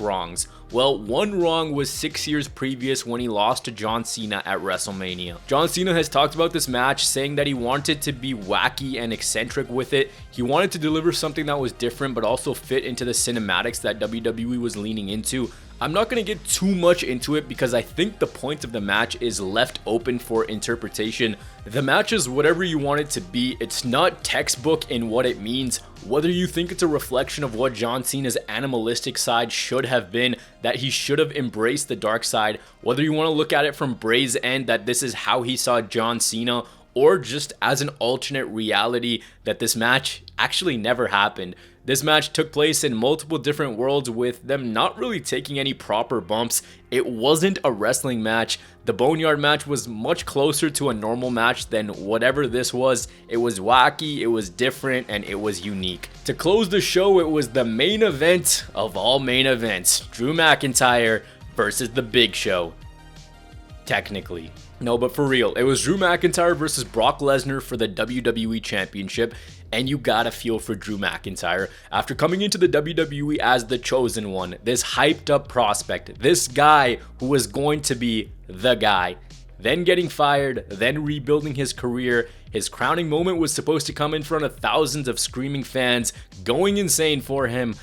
wrongs. Well, one wrong was 6 years previous when he lost to John Cena at Wrestlemania. John Cena has talked about this match, saying that he wanted to be wacky and eccentric with it. He wanted to deliver something that was different but also fit into the cinematics that WWE was leaning into. I'm not going to get too much into it because I think the point of the match is left open for interpretation. The match is whatever you want it to be. It's not textbook in what it means. Whether you think it's a reflection of what John Cena's animalistic side should have been, that he should have embraced the dark side, whether you want to look at it from Bray's end, that this is how he saw John Cena, or just as an alternate reality that this match actually never happened. This match took place in multiple different worlds with them not really taking any proper bumps. It wasn't a wrestling match. The Boneyard match was much closer to a normal match than whatever this was. It was wacky, it was different, and it was unique. To close the show, it was the main event of all main events. Drew McIntyre versus The Big Show. Technically. No, but for real, it was Drew McIntyre versus Brock Lesnar for the WWE Championship, and you gotta feel for Drew McIntyre. After coming into the WWE as the chosen one, this hyped up prospect, this guy who was going to be the guy, then getting fired, then rebuilding his career. His crowning moment was supposed to come in front of thousands of screaming fans, going insane for him,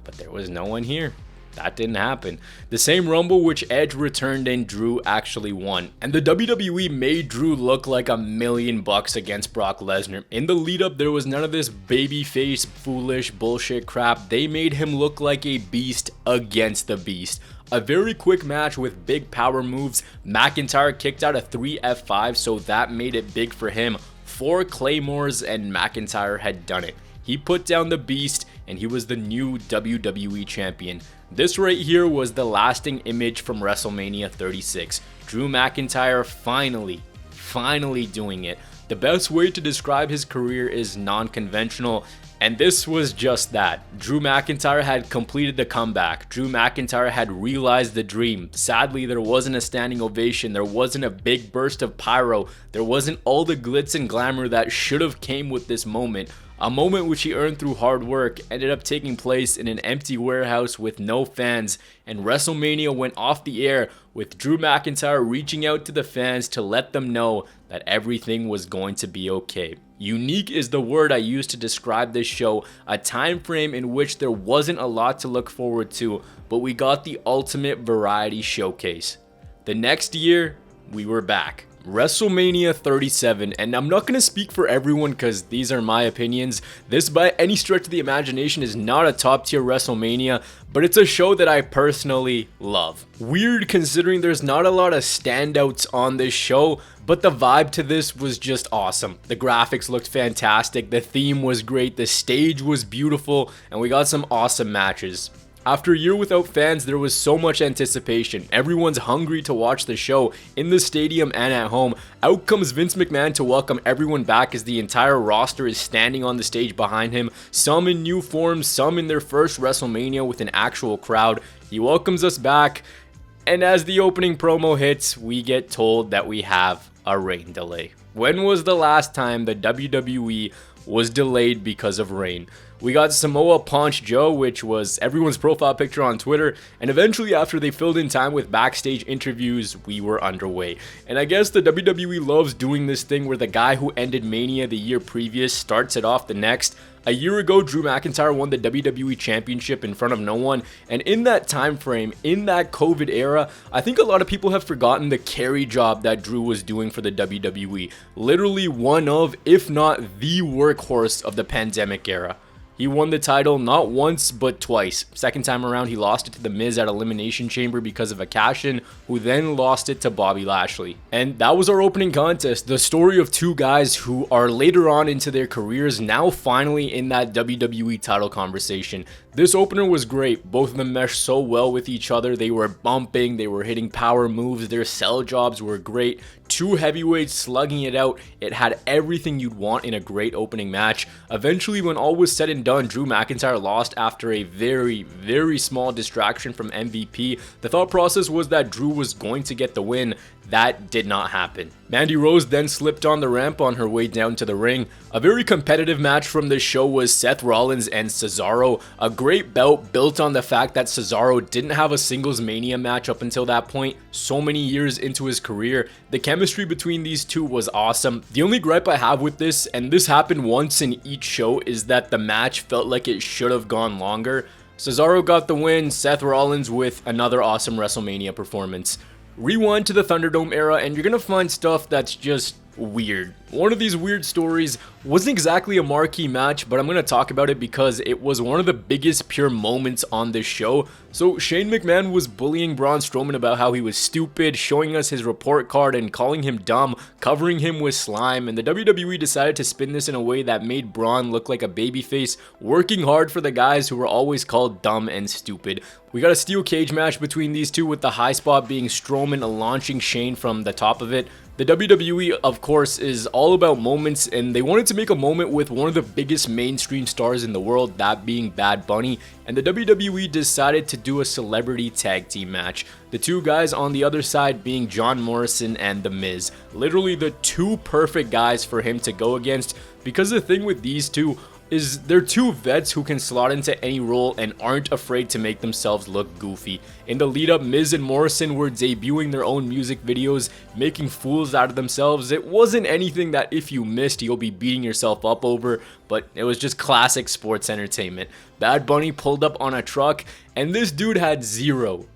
but there was no one here. That didn't happen. The same Rumble which Edge returned in, Drew actually won. And the WWE made Drew look like $1,000,000 against Brock Lesnar. In the lead up, there was none of this babyface, foolish bullshit crap. They made him look like a beast against the beast. A very quick match with big power moves. McIntyre kicked out a 3 F5, so that made it big for him. 4 Claymores and McIntyre had done it. He put down the beast and he was the new WWE champion. This right here was the lasting image from WrestleMania 36. Drew McIntyre finally doing it. The best way to describe his career is non-conventional, and this was just that. Drew McIntyre had completed the comeback. Drew McIntyre had realized the dream. Sadly, there wasn't a standing ovation. There wasn't a big burst of pyro. There wasn't all the glitz and glamour that should have came with this moment. A moment which he earned through hard work ended up taking place in an empty warehouse with no fans, and WrestleMania went off the air with Drew McIntyre reaching out to the fans to let them know that everything was going to be okay. Unique is the word I use to describe this show, a time frame in which there wasn't a lot to look forward to, but we got the ultimate variety showcase. The next year, we were back. WrestleMania 37, and I'm not going to speak for everyone because these are my opinions. This by any stretch of the imagination is not a top tier WrestleMania, but it's a show that I personally love. Weird considering there's not a lot of standouts on this show, but the vibe to this was just awesome. The graphics looked fantastic, the theme was great, the stage was beautiful, and we got some awesome matches. After a year without fans, there was so much anticipation. Everyone's hungry to watch the show in the stadium and at home. Out comes Vince McMahon to welcome everyone back as the entire roster is standing on the stage behind him. Some in new forms, some in their first WrestleMania with an actual crowd. He welcomes us back, and as the opening promo hits, we get told that we have a rain delay. When was the last time the WWE was delayed because of rain? We got Samoa Punch Joe, which was everyone's profile picture on Twitter, and eventually after they filled in time with backstage interviews, we were underway. And I guess the WWE loves doing this thing where the guy who ended Mania the year previous starts it off the next. A year ago, Drew McIntyre won the WWE Championship in front of no one, and in that time frame, in that COVID era, I think a lot of people have forgotten the carry job that Drew was doing for the WWE. Literally one of, if not the workhorse of the pandemic era. He won the title not once, but twice. Second time around, he lost it to The Miz at Elimination Chamber because of a cash-in, who then lost it to Bobby Lashley. And that was our opening contest, the story of two guys who are later on into their careers now finally in that WWE title conversation. This opener was great. Both of them meshed so well with each other. They were bumping, they were hitting power moves, their sell jobs were great. Two heavyweights slugging it out. It had everything you'd want in a great opening match. Eventually, when all was said and done, Drew McIntyre lost after a very small distraction from MVP. The thought process was that Drew was going to get the win. That did not happen. Mandy Rose then slipped on the ramp on her way down to the ring. A very competitive match from this show was Seth Rollins and Cesaro. A great bout built on the fact that Cesaro didn't have a singles Mania match up until that point, so many years into his career. The chemistry between these two was awesome. The only gripe I have with this, and this happened once in each show, is that the match felt like it should have gone longer. Cesaro got the win, Seth Rollins with another awesome WrestleMania performance. Rewind to the Thunderdome era and you're gonna find stuff that's just weird. One of these weird stories wasn't exactly a marquee match, but I'm going to talk about it because it was one of the biggest pure moments on this show. So Shane McMahon was bullying Braun Strowman about how he was stupid, showing us his report card and calling him dumb, covering him with slime, and the WWE decided to spin this in a way that made Braun look like a babyface, working hard for the guys who were always called dumb and stupid. We got a steel cage match between these two with the high spot being Strowman launching Shane from the top of it. The WWE, of course, is all about moments, and they wanted to make a moment with one of the biggest mainstream stars in the world, that being Bad Bunny, and the WWE decided to do a celebrity tag team match. The two guys on the other side being John Morrison and The Miz. Literally the two perfect guys for him to go against, because the thing with these two is they're two vets who can slot into any role and aren't afraid to make themselves look goofy. In the lead up, Miz and Morrison were debuting their own music videos, making fools out of themselves. It wasn't anything that if you missed, you'll be beating yourself up over, but it was just classic sports entertainment. Bad Bunny pulled up on a truck, and this dude had zero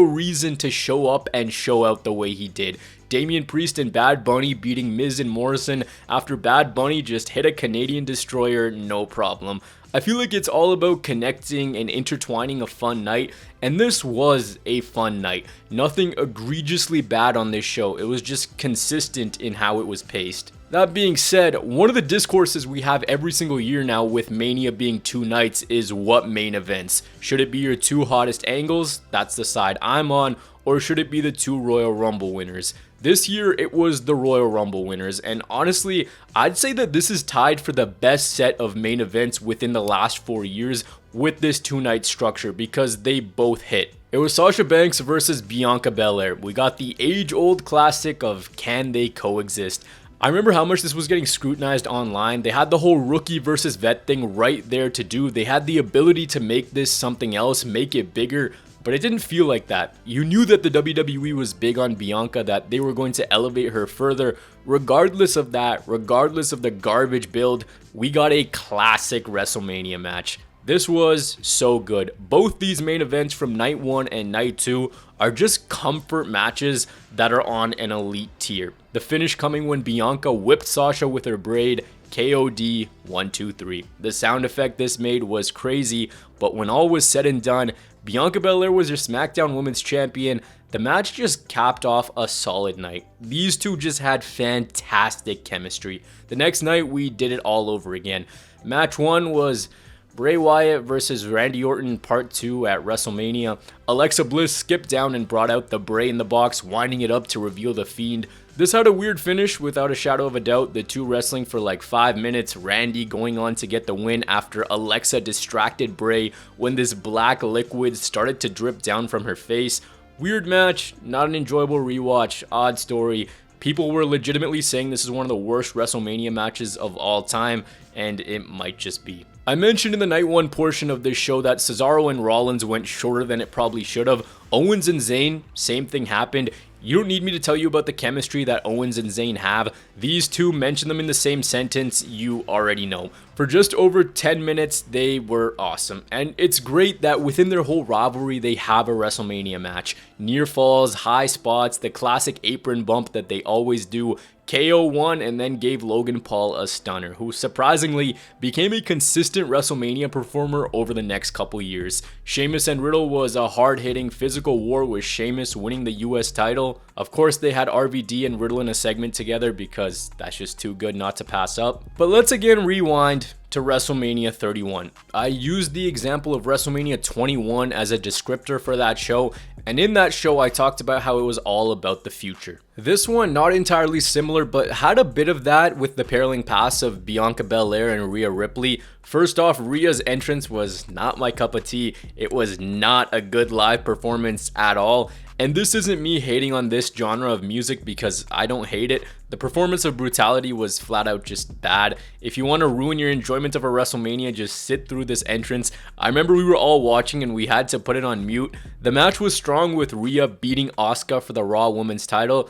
reason to show up and show out the way he did. Damian Priest and Bad Bunny beating Miz and Morrison after Bad Bunny just hit a Canadian destroyer, no problem. I feel like it's all about connecting and intertwining a fun night, and this was a fun night. Nothing egregiously bad on this show, it was just consistent in how it was paced. That being said, one of the discourses we have every single year now with Mania being 2 nights is what main events. Should it be your 2 hottest angles? That's the side I'm on. Or should it be the 2 Royal Rumble winners? This year, it was the Royal Rumble winners, and honestly, I'd say that this is tied for the best set of main events within the last 4 years with this 2-night structure because they both hit. It was Sasha Banks versus Bianca Belair. We got the age-old classic of can they coexist? I remember how much this was getting scrutinized online. They had the whole rookie versus vet thing right there to do. They had the ability to make this something else, make it bigger, but it didn't feel like that. You knew that the WWE was big on Bianca, that they were going to elevate her further. Regardless of that, regardless of the garbage build, we got a classic WrestleMania match. This was so good. Both these main events from night 1 and night 2 are just comfort matches that are on an elite tier. The finish coming when Bianca whipped Sasha with her braid, KOD 1 2 3. The sound effect this made was crazy, but when all was said and done, Bianca Belair was your SmackDown Women's Champion. The match just capped off a solid night. These two just had fantastic chemistry. The next night we did it all over again. Match 1 was Bray Wyatt versus Randy Orton Part 2 at WrestleMania. Alexa Bliss skipped down and brought out the Bray in the box, winding it up to reveal the Fiend. This had a weird finish without a shadow of a doubt, the two wrestling for like 5 minutes, Randy going on to get the win after Alexa distracted Bray when this black liquid started to drip down from her face. Weird match, not an enjoyable rewatch, odd story. People were legitimately saying this is one of the worst WrestleMania matches of all time, and it might just be. I mentioned in the night 1 portion of this show that Cesaro and Rollins went shorter than it probably should have. Owens and Zayn, same thing happened. You don't need me to tell you about the chemistry that Owens and Zayn have. These two, mention them in the same sentence, you already know. For just over 10 minutes, they were awesome. And it's great that within their whole rivalry, they have a WrestleMania match. Near falls, high spots, the classic apron bump that they always do. KO won and then gave Logan Paul a stunner, who surprisingly became a consistent WrestleMania performer over the next couple years. Sheamus and Riddle was a hard-hitting physical war with Sheamus winning the US title. Of course, they had RVD and Riddle in a segment together because that's just too good not to pass up. But let's again rewind to WrestleMania 31. I used the example of WrestleMania 21 as a descriptor for that show, and in that show I talked about how it was all about the future. This one, not entirely similar, but had a bit of that with the paralleling pass of Bianca Belair and Rhea Ripley. First off, Rhea's entrance was not my cup of tea. It was not a good live performance at all. And this isn't me hating on this genre of music because I don't hate it. The performance of Brutality was flat out just bad. If you want to ruin your enjoyment of a WrestleMania, just sit through this entrance. I remember we were all watching and we had to put it on mute. The match was strong with Rhea beating Asuka for the Raw Women's title.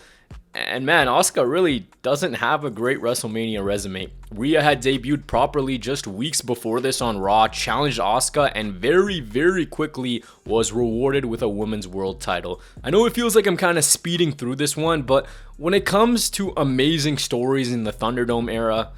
And man, Asuka really doesn't have a great WrestleMania resume. Rhea had debuted properly just weeks before this on Raw, challenged Asuka, and very quickly was rewarded with a Women's World title. I know it feels like I'm kind of speeding through this one, but when it comes to amazing stories in the Thunderdome era,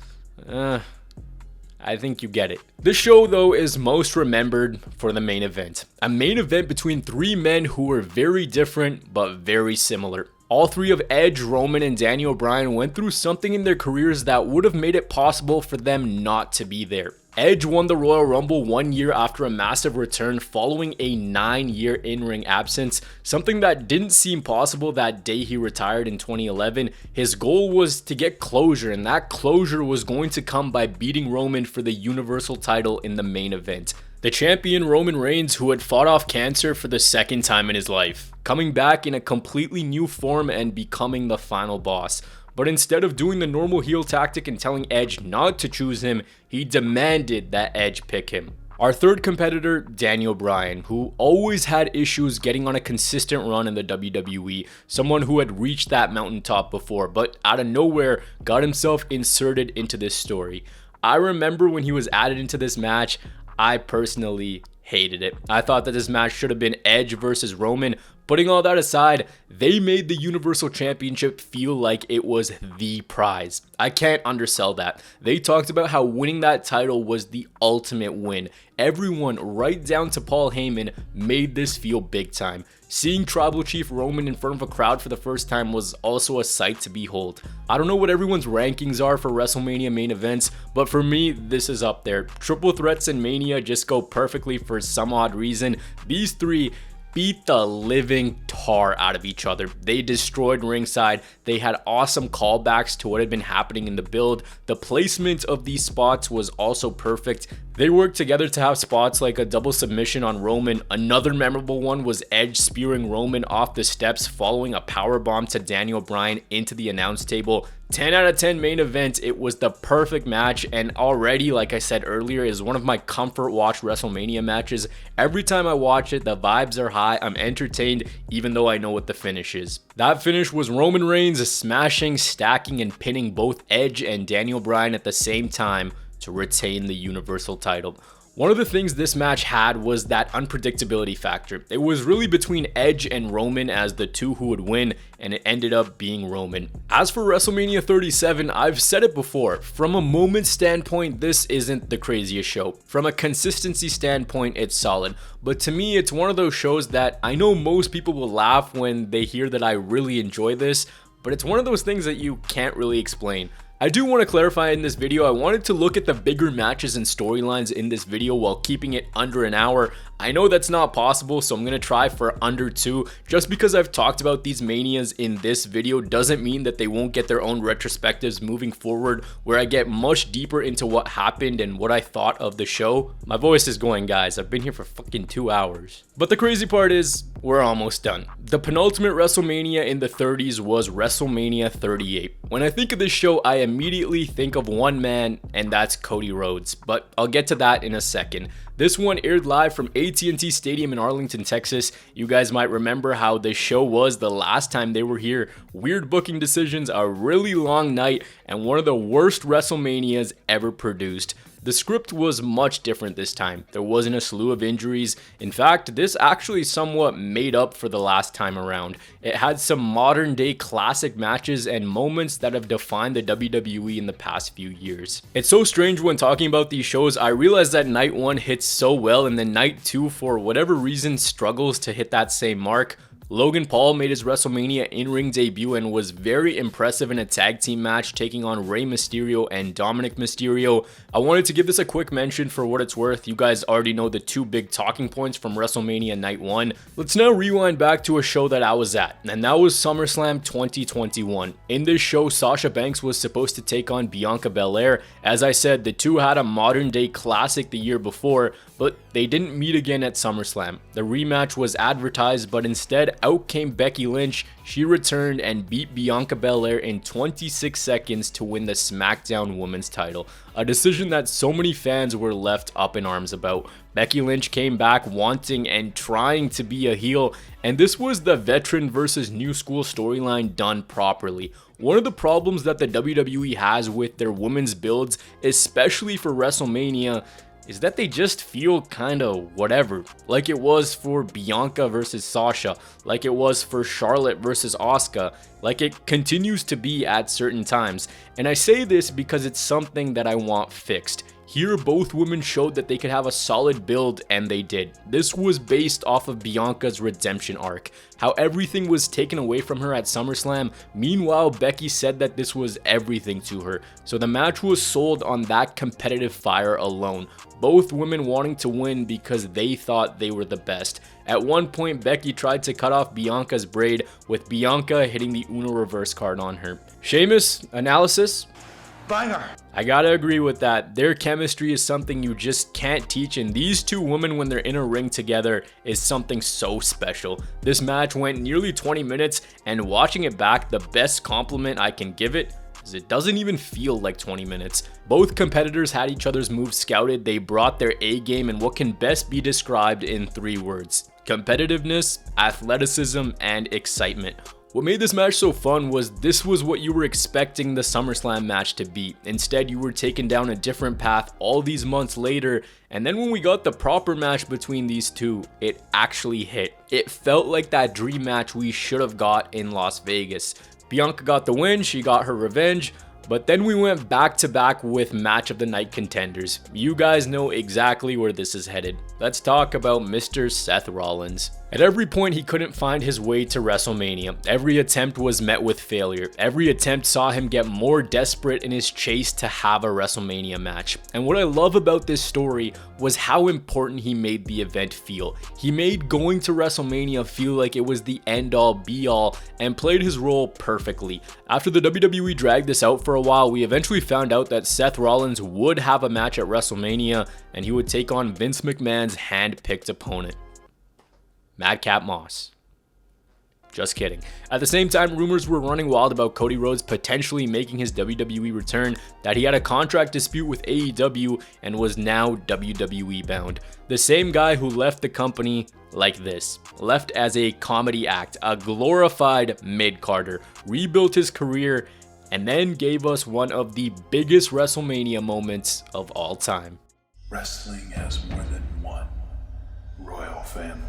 I think you get it. This show though is most remembered for the main event. A main event between 3 men who were very different but very similar. All 3 of Edge, Roman, and Daniel Bryan went through something in their careers that would have made it possible for them not to be there. Edge won the Royal Rumble 1 year after a massive return following a 9-year in-ring absence, something that didn't seem possible that day he retired in 2011. His goal was to get closure, and that closure was going to come by beating Roman for the Universal title in the main event. The champion Roman Reigns, who had fought off cancer for the second time in his life, coming back in a completely new form and becoming the final boss. But instead of doing the normal heel tactic and telling Edge not to choose him, he demanded that Edge pick him. Our third competitor, Daniel Bryan, who always had issues getting on a consistent run in the WWE, someone who had reached that mountaintop before, but out of nowhere got himself inserted into this story. I remember when he was added into this match, I personally hated it. I thought that this match should have been Edge versus Roman. Putting all that aside, they made the Universal Championship feel like it was the prize. I can't undersell that. They talked about how winning that title was the ultimate win. Everyone, right down to Paul Heyman, made this feel big time. Seeing Tribal Chief Roman in front of a crowd for the first time was also a sight to behold. I don't know what everyone's rankings are for WrestleMania main events, but for me, this is up there. Triple threats and Mania just go perfectly for some odd reason. These three beat the living tar out of each other. They destroyed ringside. They had awesome callbacks to what had been happening in the build. The placement of these spots was also perfect. They worked together to have spots like a double submission on Roman. Another memorable one was Edge spearing Roman off the steps following a powerbomb to Daniel Bryan into the announce table. 10 out of 10 main event. It was the perfect match, and already, like I said earlier, is one of my comfort watch WrestleMania matches. Every time I watch it, the vibes are high. I'm entertained even though I know what the finish is. That finish was Roman Reigns smashing, stacking, and pinning both Edge and Daniel Bryan at the same time to retain the Universal title. One of the things this match had was that unpredictability factor. It was really between Edge and Roman as the two who would win, and it ended up being Roman. As for WrestleMania 37, I've said it before, from a moment standpoint, this isn't the craziest show. From a consistency standpoint, it's solid. But to me, it's one of those shows that I know most people will laugh when they hear that I really enjoy this, but it's one of those things that you can't really explain. I do want to clarify in this video, I wanted to look at the bigger matches and storylines in this video while keeping it under an hour. I know that's not possible, so I'm going to try for under 2. Just because I've talked about these Manias in this video doesn't mean that they won't get their own retrospectives moving forward, where I get much deeper into what happened and what I thought of the show. My voice is going, guys. I've been here for fucking 2 hours. But the crazy part is, we're almost done. The penultimate WrestleMania in the 30s was WrestleMania 38. When I think of this show, I immediately think of one man, and that's Cody Rhodes, but I'll get to that in a second. This one aired live from AT&T Stadium in Arlington, Texas. You guys might remember how this show was the last time they were here. Weird booking decisions, a really long night, and one of the worst WrestleManias ever produced. The script was much different this time. There wasn't a slew of injuries. In fact, this actually somewhat made up for the last time around. It had some modern day classic matches and moments that have defined the WWE in the past few years. It's so strange when talking about these shows, I realize that night 1 hits so well and then night 2 for whatever reason struggles to hit that same mark. Logan Paul made his WrestleMania in-ring debut and was very impressive in a tag team match taking on Rey Mysterio and Dominic Mysterio. I wanted to give this a quick mention for what it's worth. You guys already know the 2 big talking points from WrestleMania Night 1. Let's now rewind back to a show that I was at, and that was SummerSlam 2021. In this show, Sasha Banks was supposed to take on Bianca Belair. As I said, the two had a modern day classic the year before, but they didn't meet again at SummerSlam. The rematch was advertised, but instead out came Becky Lynch. She returned and beat Bianca Belair in 26 seconds to win the SmackDown Women's title, a decision that so many fans were left up in arms about. Becky Lynch came back wanting and trying to be a heel, and this was the veteran versus new school storyline done properly. One of the problems that the WWE has with their women's builds, especially for WrestleMania, is that they just feel kinda whatever, like it was for Bianca versus Sasha, like it was for Charlotte versus Asuka, like it continues to be at certain times. And I say this because it's something that I want fixed. Here, both women showed that they could have a solid build, and they did. This was based off of Bianca's redemption arc, how everything was taken away from her at SummerSlam. Meanwhile, Becky said that this was everything to her, so the match was sold on that competitive fire alone. Both women wanting to win because they thought they were the best. At one point, Becky tried to cut off Bianca's braid, with Bianca hitting the Uno reverse card on her. Sheamus, analysis? Banger. I gotta agree with that. Their chemistry is something you just can't teach, and these two women, when they're in a ring together, is something so special. This match went nearly 20 minutes, and watching it back, the best compliment I can give it is it doesn't even feel like 20 minutes. Both competitors had each other's moves scouted. They brought their A game in what can best be described in 3 words: competitiveness, athleticism, and excitement. What made this match so fun was this was what you were expecting the SummerSlam match to be. Instead, you were taken down a different path all these months later, and then when we got the proper match between these two, it actually hit. It felt like that dream match we should have got in Las Vegas. Bianca got the win, she got her revenge, but then we went back to back with match of the night contenders. You guys know exactly where this is headed. Let's talk about Mr. Seth Rollins. At every point, he couldn't find his way to WrestleMania. Every attempt was met with failure. Every attempt saw him get more desperate in his chase to have a WrestleMania match. And what I love about this story was how important he made the event feel. He made going to WrestleMania feel like it was the end-all be-all, and played his role perfectly. After the WWE dragged this out for a while, we eventually found out that Seth Rollins would have a match at WrestleMania, and he would take on Vince McMahon's hand-picked opponent, Madcap Moss. Just kidding. At the same time, rumors were running wild about Cody Rhodes potentially making his WWE return, that he had a contract dispute with AEW and was now WWE bound. The same guy who left the company like this, left as a comedy act, a glorified mid-carder, rebuilt his career, and then gave us one of the biggest WrestleMania moments of all time. Wrestling has more than one royal family.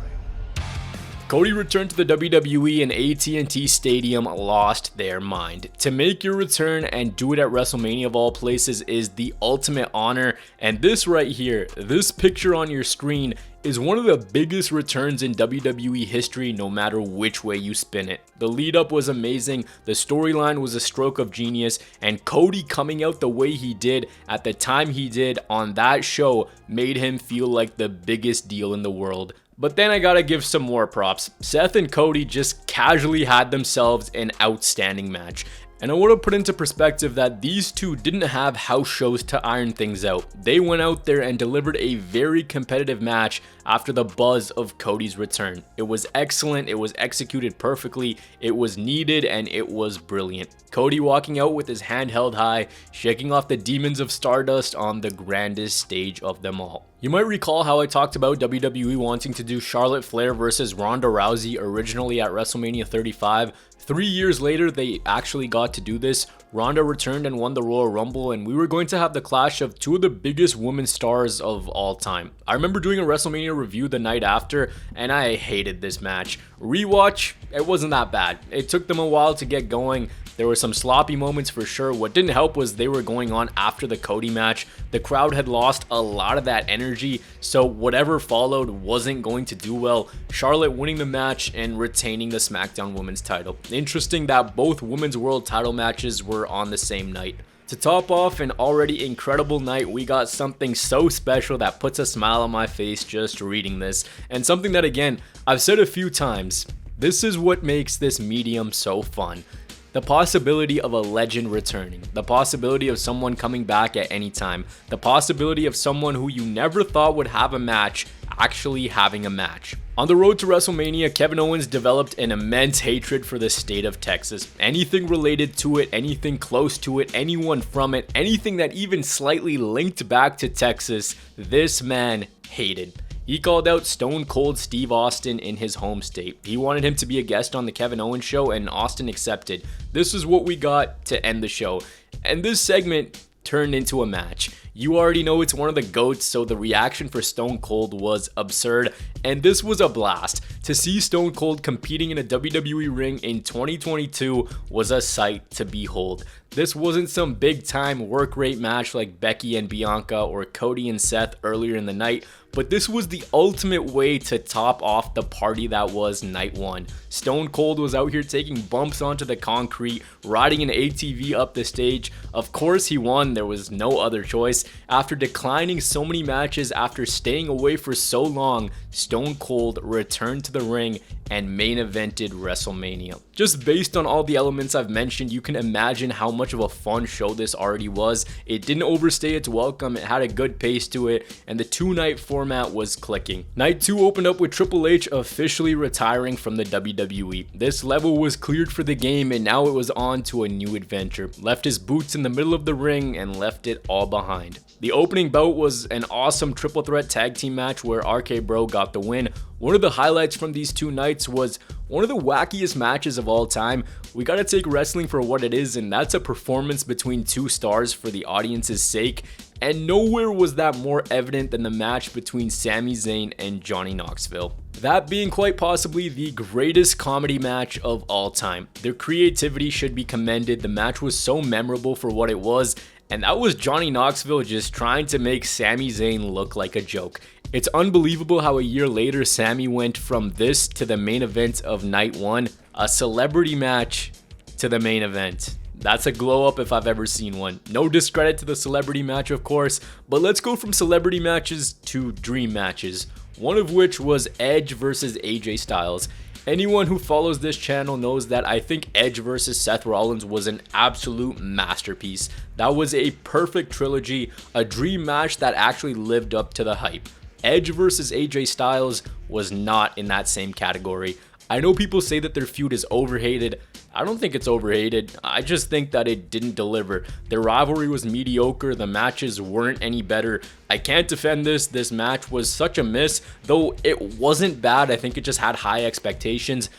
Cody returned to the WWE, and AT&T Stadium lost their mind. To make your return and do it at WrestleMania of all places is the ultimate honor, and this right here, this picture on your screen, is one of the biggest returns in WWE history, no matter which way you spin it. The lead up was amazing, the storyline was a stroke of genius, and Cody coming out the way he did at the time he did on that show made him feel like the biggest deal in the world. But then I gotta give some more props. Seth and Cody just casually had themselves an outstanding match. And I want to put into perspective that these two didn't have house shows to iron things out. They went out there and delivered a very competitive match after the buzz of Cody's return. It was excellent, it was executed perfectly, it was needed, and it was brilliant. Cody walking out with his hand held high, shaking off the demons of Stardust on the grandest stage of them all. You might recall how I talked about WWE wanting to do Charlotte Flair versus Ronda Rousey originally at WrestleMania 35. 3 years later, they actually got to do this. Ronda returned and won the Royal Rumble, and we were going to have the clash of two of the biggest women stars of all time. I remember doing a WrestleMania review the night after, and I hated this match. Rewatch, it wasn't that bad. It took them a while to get going. There were some sloppy moments for sure. What didn't help was they were going on after the Cody match. The crowd had lost a lot of that energy, so whatever followed wasn't going to do well. Charlotte winning the match and retaining the SmackDown Women's title. Interesting that both Women's World title matches were on the same night. To top off an already incredible night, we got something so special that puts a smile on my face just reading this, and something that, again, I've said a few times. This is what makes this medium so fun. The possibility of a legend returning, the possibility of someone coming back at any time, the possibility of someone who you never thought would have a match actually having a match. On the road to WrestleMania, Kevin Owens developed an immense hatred for the state of Texas. Anything related to it, anything close to it, anyone from it, anything that even slightly linked back to Texas, this man hated. He called out Stone Cold Steve Austin in his home state. He wanted him to be a guest on the Kevin Owens show, and Austin accepted. This is what we got to end the show. And this segment turned into a match. You already know it's one of the GOATs, so the reaction for Stone Cold was absurd, and this was a blast. To see Stone Cold competing in a WWE ring in 2022 was a sight to behold. This wasn't some big time work rate match like Becky and Bianca or Cody and Seth earlier in the night, but this was the ultimate way to top off the party that was night one. Stone Cold was out here taking bumps onto the concrete, riding an ATV up the stage. Of course he won, there was no other choice. After declining so many matches, after staying away for so long, Stone Cold returned to the ring and main evented WrestleMania. Just based on all the elements I've mentioned, you can imagine how much of a fun show this already was. It didn't overstay its welcome, it had a good pace to it, and the two-night format was clicking. Night 2 opened up with Triple H officially retiring from the WWE. This level was cleared for the game, and now it was on to a new adventure. Left his boots in the middle of the ring and left it all behind. The opening bout was an awesome triple threat tag team match where RK Bro got the win. One of the highlights from these two nights was one of the wackiest matches of all time. We gotta take wrestling for what it is, and that's a performance between two stars for the audience's sake. And nowhere was that more evident than the match between Sami Zayn and Johnny Knoxville. That being quite possibly the greatest comedy match of all time. Their creativity should be commended. The match was so memorable for what it was, and that was Johnny Knoxville just trying to make Sami Zayn look like a joke. It's unbelievable how a year later Sami went from this to the main event of night 1, a celebrity match, to the main event. That's a glow up if I've ever seen one. No discredit to the celebrity match, of course, but let's go from celebrity matches to dream matches. One of which was Edge versus AJ Styles. Anyone who follows this channel knows that I think Edge versus Seth Rollins was an absolute masterpiece. That was a perfect trilogy, a dream match that actually lived up to the hype. Edge versus AJ Styles was not in that same category. I know people say that their feud is overhated. I don't think it's overhated. I just think that it didn't deliver. Their rivalry was mediocre. The matches weren't any better. I can't defend this. This match was such a miss. Though it wasn't bad, I think it just had high expectations.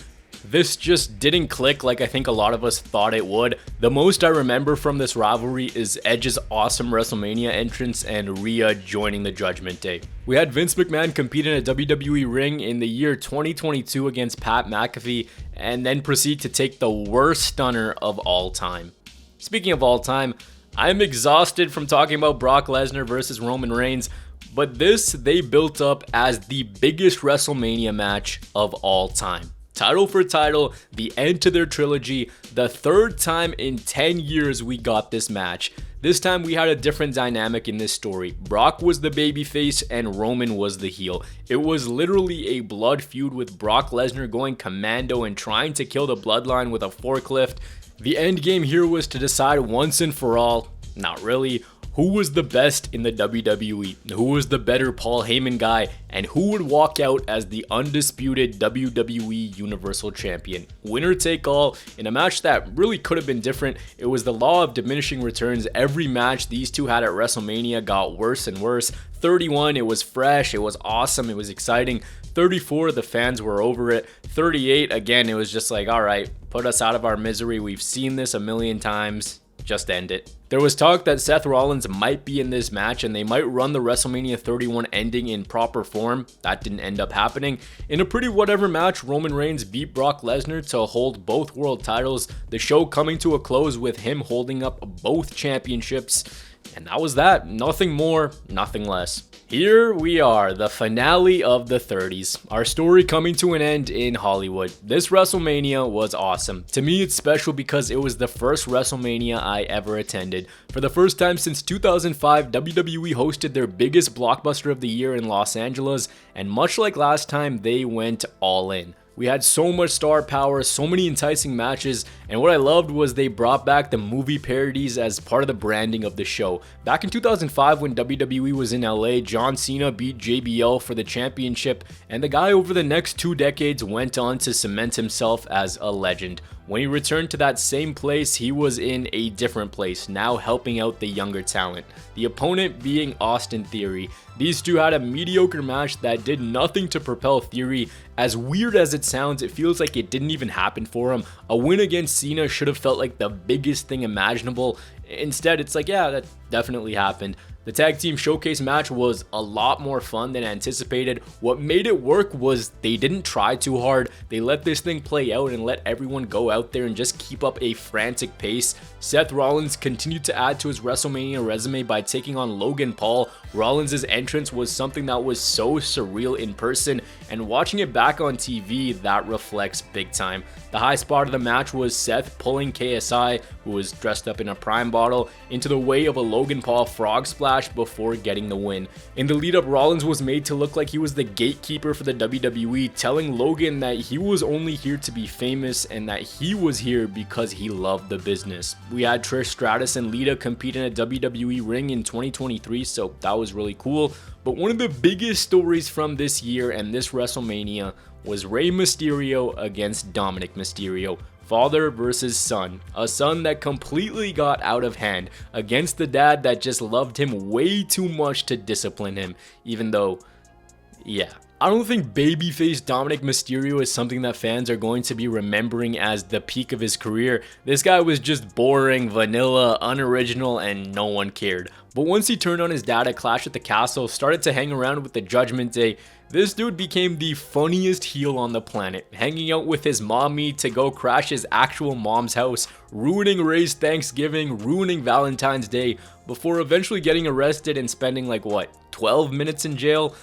This just didn't click like I think a lot of us thought it would. The most I remember from this rivalry is Edge's awesome WrestleMania entrance and Rhea joining the Judgment Day. We had Vince McMahon compete in a WWE ring in the year 2022 against Pat McAfee and then proceed to take the worst stunner of all time. Speaking of all time, I'm exhausted from talking about Brock Lesnar versus Roman Reigns, but this they built up as the biggest WrestleMania match of all time. Title for title, the end to their trilogy, the third time in 10 years we got this match. This time we had a different dynamic in this story. Brock was the babyface and Roman was the heel. It was literally a blood feud with Brock Lesnar going commando and trying to kill the Bloodline with a forklift. The end game here was to decide once and for all, not really, who was the best in the WWE, who was the better Paul Heyman guy, and who would walk out as the undisputed WWE Universal Champion. Winner take all in a match that really could have been different. It was the law of diminishing returns. Every match these two had at WrestleMania got worse and worse. 31, it was fresh, it was awesome, it was exciting. 34, the fans were over it. 38, again, it was just like, all right, put us out of our misery. We've seen this a million times. Just end it. There was talk that Seth Rollins might be in this match and they might run the WrestleMania 31 ending in proper form. That didn't end up happening. In a pretty whatever match, Roman Reigns beat Brock Lesnar to hold both world titles, the show coming to a close with him holding up both championships. And that was that. Nothing more, nothing less. Here we are, the finale of the 30s. Our story coming to an end in Hollywood. This WrestleMania was awesome. To me, it's special because it was the first WrestleMania I ever attended. For the first time since 2005, WWE hosted their biggest blockbuster of the year in Los Angeles, and much like last time, they went all in. We had so much star power, so many enticing matches, and what I loved was they brought back the movie parodies as part of the branding of the show. Back in 2005 when WWE was in LA, John Cena beat JBL for the championship, and the guy over the next 2 decades went on to cement himself as a legend. When he returned to that same place, he was in a different place, now helping out the younger talent. The opponent being Austin Theory. These two had a mediocre match that did nothing to propel Theory. As weird as it sounds, it feels like it didn't even happen for him. A win against Cena should have felt like the biggest thing imaginable. Instead, it's like, yeah, that definitely happened. The tag team showcase match was a lot more fun than anticipated. What made it work was they didn't try too hard. They let this thing play out and let everyone go out there and just keep up a frantic pace. Seth Rollins continued to add to his WrestleMania resume by taking on Logan Paul. Rollins' entrance was something that was so surreal in person, and watching it back on TV, that reflects big time. The high spot of the match was Seth pulling KSI, who was dressed up in a Prime bottle, into the way of a Logan Paul frog splash before getting the win. In the lead up, Rollins was made to look like he was the gatekeeper for the WWE, telling Logan that he was only here to be famous and that he was here because he loved the business. We had Trish Stratus and Lita compete in a WWE ring in 2023, so that was really cool. But one of the biggest stories from this year and this WrestleMania was Rey Mysterio against Dominic Mysterio. Father versus son. A son that completely got out of hand against the dad that just loved him way too much to discipline him. Even though, yeah. I don't think babyface Dominic Mysterio is something that fans are going to be remembering as the peak of his career. This guy was just boring, vanilla, unoriginal, and no one cared. But once he turned on his dad at Clash at the Castle, started to hang around with the Judgment Day, this dude became the funniest heel on the planet, hanging out with his mommy to go crash his actual mom's house, ruining Rey's Thanksgiving, ruining Valentine's Day, before eventually getting arrested and spending 12 minutes in jail.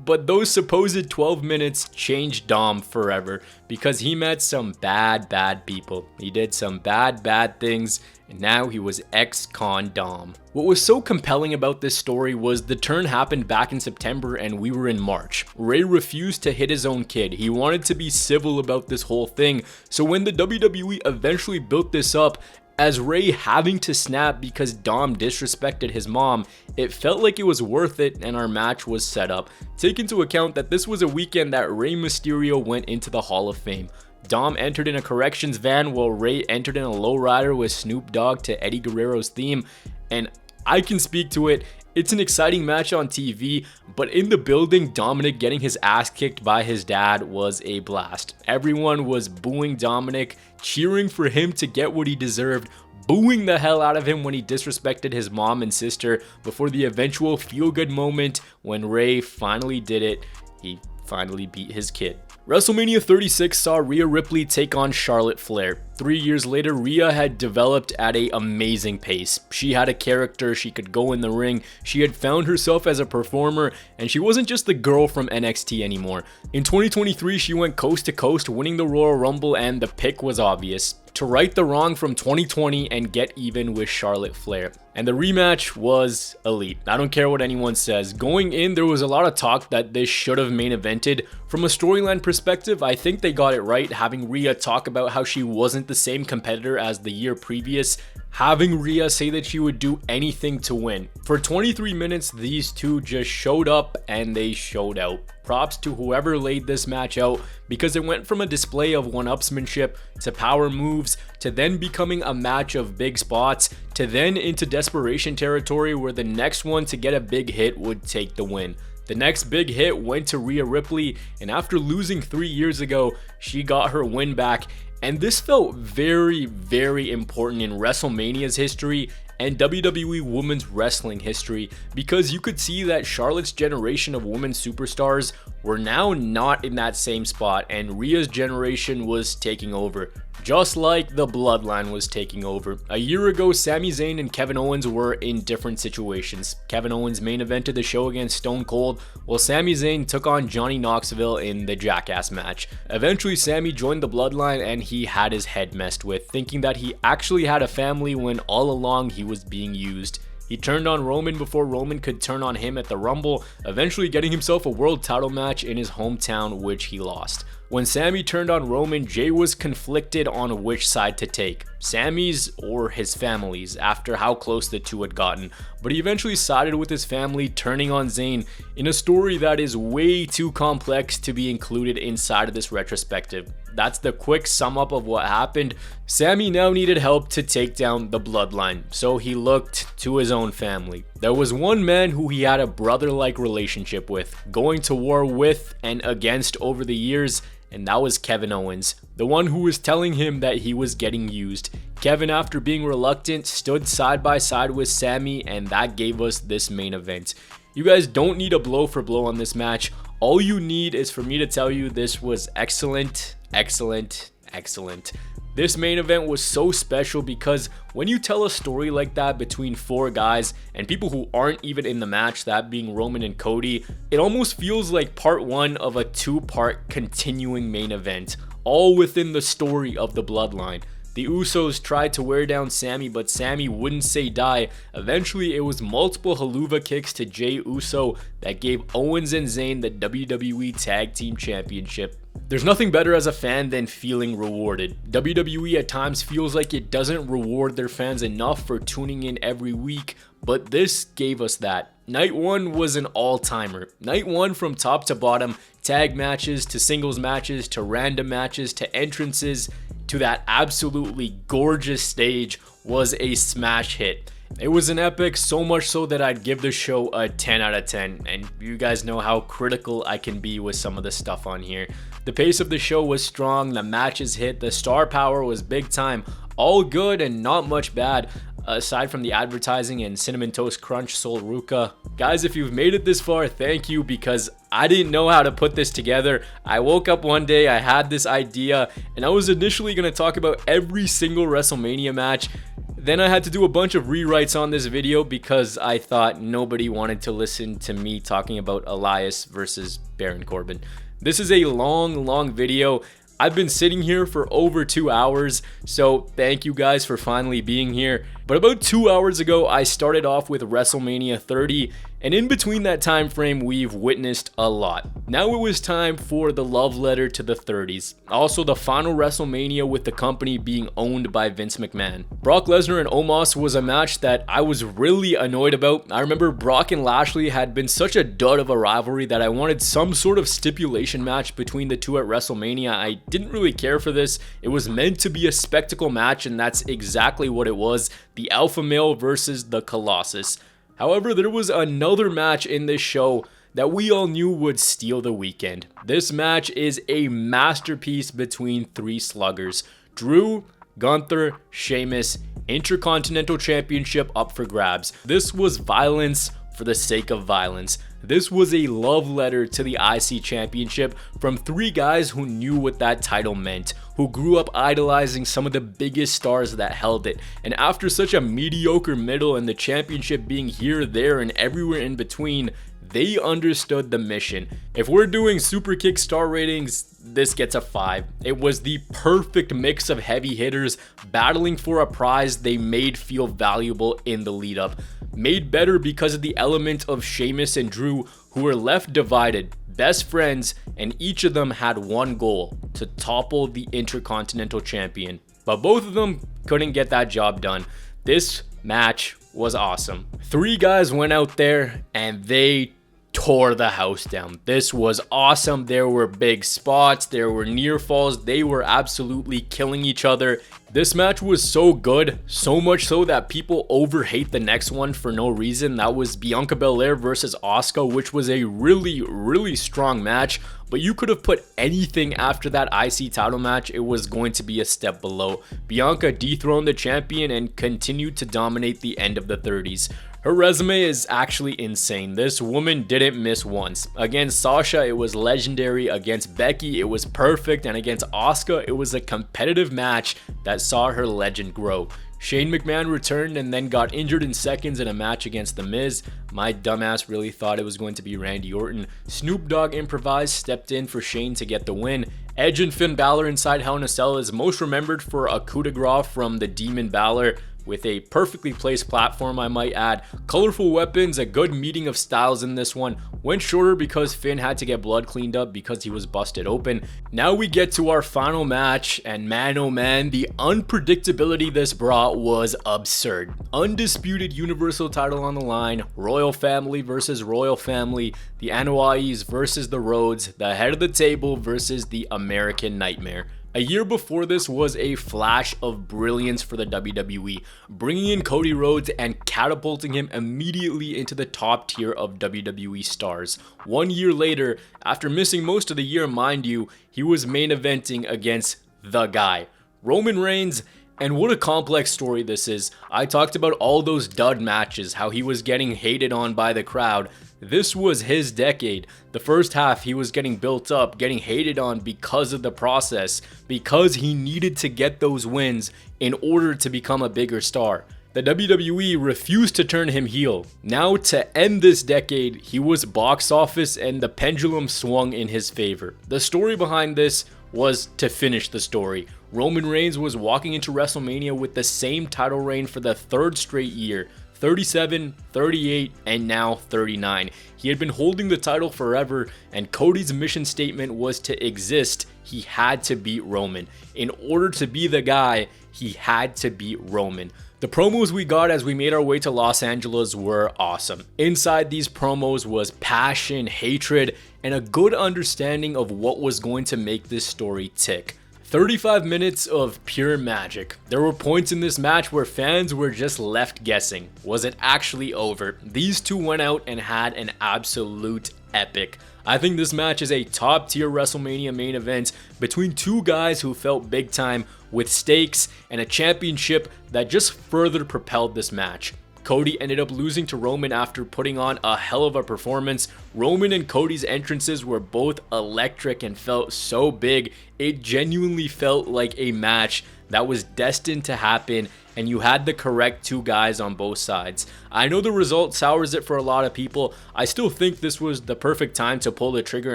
But those supposed 12 minutes changed Dom forever because he met some bad people. He did some bad things, and now he was ex-con Dom. What was so compelling about this story was the turn happened back in September and we were in March. Rey refused to hit his own kid. He wanted to be civil about this whole thing. So when the WWE eventually built this up as Rey having to snap because Dom disrespected his mom, it felt like it was worth it and our match was set up. Take into account that this was a weekend that Rey Mysterio went into the Hall of Fame. Dom entered in a corrections van while Rey entered in a lowrider with Snoop Dogg to Eddie Guerrero's theme, and I can speak to it. It's an exciting match on TV, but in the building, Dominic getting his ass kicked by his dad was a blast. Everyone was booing Dominic, cheering for him to get what he deserved, booing the hell out of him when he disrespected his mom and sister before the eventual feel-good moment when Rey finally did it. He finally beat his kid. WrestleMania 36 saw Rhea Ripley take on Charlotte Flair. 3 years later, Rhea had developed at an amazing pace. She had a character, she could go in the ring, she had found herself as a performer, and she wasn't just the girl from NXT anymore. In 2023, she went coast to coast, winning the Royal Rumble, and the pick was obvious: to right the wrong from 2020 and get even with Charlotte Flair. And the rematch was elite. I don't care what anyone says. Going in, there was a lot of talk that this should have main evented. From a storyline perspective, I think they got it right, having Rhea talk about how she wasn't the same competitor as the year previous, having Rhea say that she would do anything to win. For 23 minutes, these two just showed up and they showed out. Props to whoever laid this match out, because it went from a display of one-upsmanship to power moves to then becoming a match of big spots to then into desperation territory where the next one to get a big hit would take the win. The next big hit went to Rhea Ripley, and after losing 3 years ago, she got her win back. And this felt very important in WrestleMania's history and WWE Women's Wrestling history, because you could see that Charlotte's generation of women superstars were now not in that same spot, and Rhea's generation was taking over, just like the Bloodline was taking over. A year ago, Sami Zayn and Kevin Owens were in different situations. Kevin Owens main evented the show against Stone Cold, while Sami Zayn took on Johnny Knoxville in the Jackass match. Eventually, Sami joined the Bloodline and he had his head messed with, thinking that he actually had a family when all along he was being used. He turned on Roman before Roman could turn on him at the Rumble, eventually getting himself a world title match in his hometown, which he lost. When Sami turned on Roman, Jay was conflicted on which side to take, Sami's or his family's, after how close the two had gotten, but he eventually sided with his family, turning on Zayn in a story that is way too complex to be included inside of this retrospective. That's the quick sum up of what happened. Sami now needed help to take down the Bloodline, so he looked to his own family. There was one man who he had a brother-like relationship with, going to war with and against over the years, and that was Kevin Owens, the one who was telling him that he was getting used. Kevin, after being reluctant, stood side by side with Sami, and that gave us this main event. You guys don't need a blow for blow on this match. All you need is for me to tell you this was excellent, excellent, excellent. This main event was so special because when you tell a story like that between 4 guys and people who aren't even in the match, that being Roman and Cody, it almost feels like part 1 of a 2-part continuing main event, all within the story of the Bloodline. The Usos tried to wear down Sami, but Sami wouldn't say die. Eventually, it was multiple haluva kicks to Jey Uso that gave Owens and Zayn the WWE Tag Team Championship. There's nothing better as a fan than feeling rewarded. WWE at times feels like it doesn't reward their fans enough for tuning in every week, but this gave us that. Night 1 was an all-timer. Night 1 from top to bottom, tag matches to singles matches to random matches to entrances to that absolutely gorgeous stage was a smash hit. It was an epic, so much so that I'd give the show a 10 out of 10, and you guys know how critical I can be with some of the stuff on here. The pace of the show was strong, the matches hit, the star power was big time, all good and not much bad. Aside from the advertising and Cinnamon Toast Crunch Sol Ruca. Guys, if you've made it this far, thank you, because I didn't know how to put this together. I woke up one day, I had this idea, and I was initially going to talk about every single WrestleMania match. Then I had to do a bunch of rewrites on this video because I thought nobody wanted to listen to me talking about Elias versus Baron Corbin. This is a long video. I've been sitting here for over 2 hours, so thank you guys for finally being here. But about 2 hours ago, I started off with WrestleMania 30, and in between that time frame, we've witnessed a lot. Now it was time for the love letter to the 30s. Also, the final WrestleMania with the company being owned by Vince McMahon. Brock Lesnar and Omos was a match that I was really annoyed about. I remember Brock and Lashley had been such a dud of a rivalry that I wanted some sort of stipulation match between the two at WrestleMania. I didn't really care for this. It was meant to be a spectacle match, and that's exactly what it was. The Alpha Male versus the Colossus. However, there was another match in this show that we all knew would steal the weekend. This match is a masterpiece between 3 sluggers. Drew, Gunther, Sheamus, Intercontinental Championship up for grabs. This was violence for the sake of violence. This was a love letter to the IC Championship from 3 guys who knew what that title meant, who grew up idolizing some of the biggest stars that held it, and after such a mediocre middle and the championship being here, there, and everywhere in between, they understood the mission. If we're doing super kick star ratings, this gets a 5. It was the perfect mix of heavy hitters battling for a prize they made feel valuable in the lead up. Made better because of the element of Sheamus and Drew, who were left divided, best friends, and each of them had one goal: to topple the Intercontinental Champion. But both of them couldn't get that job done. This match was awesome. 3 guys went out there and they tore the house down. This was awesome. There were big spots, there were near falls, they were absolutely killing each other. This match was so good, so much so that people overhate the next one for no reason. That was Bianca Belair versus Asuka, which was a really strong match, but you could have put anything after that IC title match, it was going to be a step below. Bianca dethroned the champion and continued to dominate the end of the 30s. Her resume is actually insane. This woman didn't miss once. Against Sasha, it was legendary. Against Becky, it was perfect. And against Asuka, it was a competitive match that saw her legend grow. Shane McMahon returned and then got injured in seconds in a match against The Miz. My dumbass really thought it was going to be Randy Orton. Snoop Dogg improvised, stepped in for Shane to get the win. Edge and Finn Balor inside Hell in a Cell is most remembered for a coup de grace from the Demon Balor, with a perfectly placed platform, I might add. Colorful weapons, a good meeting of styles in this one. Went shorter because Finn had to get blood cleaned up because he was busted open. Now we get to our final match, and man oh man, the unpredictability this brought was absurd. Undisputed Universal title on the line, Royal Family versus Royal Family, the Anoa'is versus the Rhodes, the head of the table versus the American Nightmare. A year before this was a flash of brilliance for the WWE, bringing in Cody Rhodes and catapulting him immediately into the top tier of WWE stars. 1 year later, after missing most of the year, mind you, he was main eventing against the guy, Roman Reigns. And what a complex story this is. I talked about all those dud matches, how he was getting hated on by the crowd. This was his decade. The first half, he was getting built up, getting hated on because of the process, because he needed to get those wins in order to become a bigger star. The WWE refused to turn him heel. Now, to end this decade, he was box office and the pendulum swung in his favor. The story behind this was to finish the story. Roman Reigns was walking into WrestleMania with the same title reign for the third straight year. 37, 38, and now 39. He had been holding the title forever, and Cody's mission statement was to exist. He had to beat Roman. In order to be the guy, he had to beat Roman. The promos we got as we made our way to Los Angeles were awesome. Inside these promos was passion, hatred, and a good understanding of what was going to make this story tick. 35 minutes of pure magic. There were points in this match where fans were just left guessing. Was it actually over? These two went out and had an absolute epic. I think this match is a top tier WrestleMania main event between two guys who felt big time with stakes and a championship that just further propelled this match. Cody ended up losing to Roman after putting on a hell of a performance. Roman and Cody's entrances were both electric and felt so big. It genuinely felt like a match that was destined to happen, and you had the correct two guys on both sides. I know the result sours it for a lot of people. I still think this was the perfect time to pull the trigger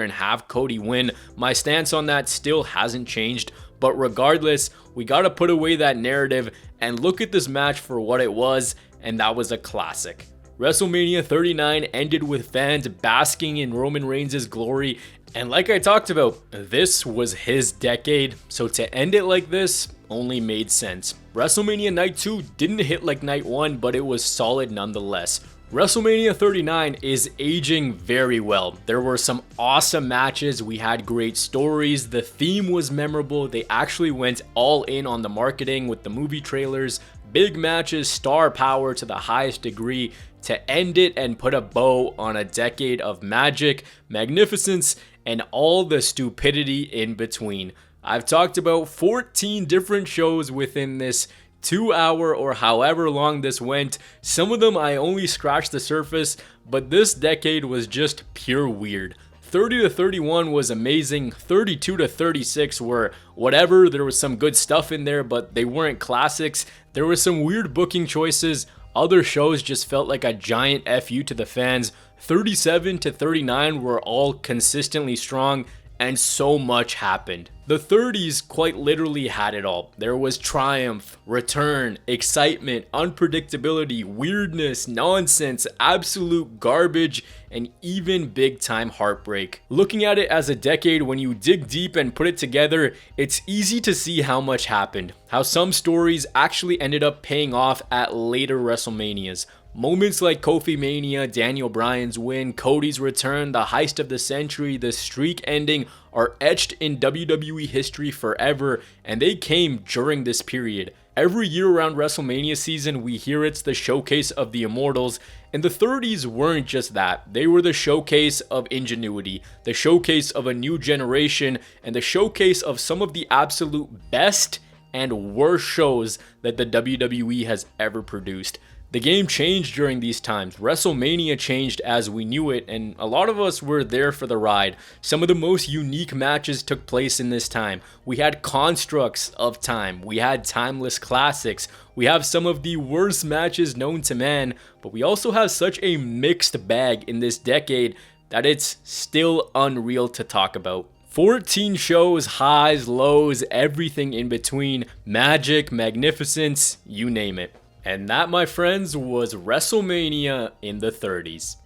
and have Cody win. My stance on that still hasn't changed, but regardless, we gotta put away that narrative and look at this match for what it was, and that was a classic. WrestleMania 39 ended with fans basking in Roman Reigns' glory, and like I talked about, this was his decade, so to end it like this only made sense. WrestleMania Night 2 didn't hit like Night 1, but it was solid nonetheless. WrestleMania 39 is aging very well. There were some awesome matches, we had great stories, the theme was memorable, they actually went all in on the marketing with the movie trailers, big matches, star power to the highest degree to end it and put a bow on a decade of magic, magnificence, and all the stupidity in between. I've talked about 14 different shows within this 2 hour or however long this went. Some of them I only scratched the surface, but this decade was just pure weird. 30 to 31 was amazing. 32 to 36 were whatever. There was some good stuff in there, but they weren't classics. There were some weird booking choices. Other shows just felt like a giant FU to the fans. 37 to 39 were all consistently strong, and so much happened. The 30s quite literally had it all. There was triumph, return, excitement, unpredictability, weirdness, nonsense, absolute garbage, and even big time heartbreak. Looking at it as a decade, when you dig deep and put it together, it's easy to see how much happened. How some stories actually ended up paying off at later WrestleManias. Moments like Kofi Mania, Daniel Bryan's win, Cody's return, the heist of the century, the streak ending are etched in WWE history forever, and they came during this period. Every year around WrestleMania season, we hear it's the showcase of the immortals, and the 30s weren't just that. They were the showcase of ingenuity, the showcase of a new generation, and the showcase of some of the absolute best and worst shows that the WWE has ever produced. The game changed during these times. WrestleMania changed as we knew it, and a lot of us were there for the ride. Some of the most unique matches took place in this time. We had constructs of time. We had timeless classics. We have some of the worst matches known to man, but we also have such a mixed bag in this decade that it's still unreal to talk about. 14 shows, highs, lows, everything in between, magic, magnificence, you name it. And that, my friends, was WrestleMania in the 30s.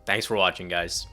Thanks for watching, guys.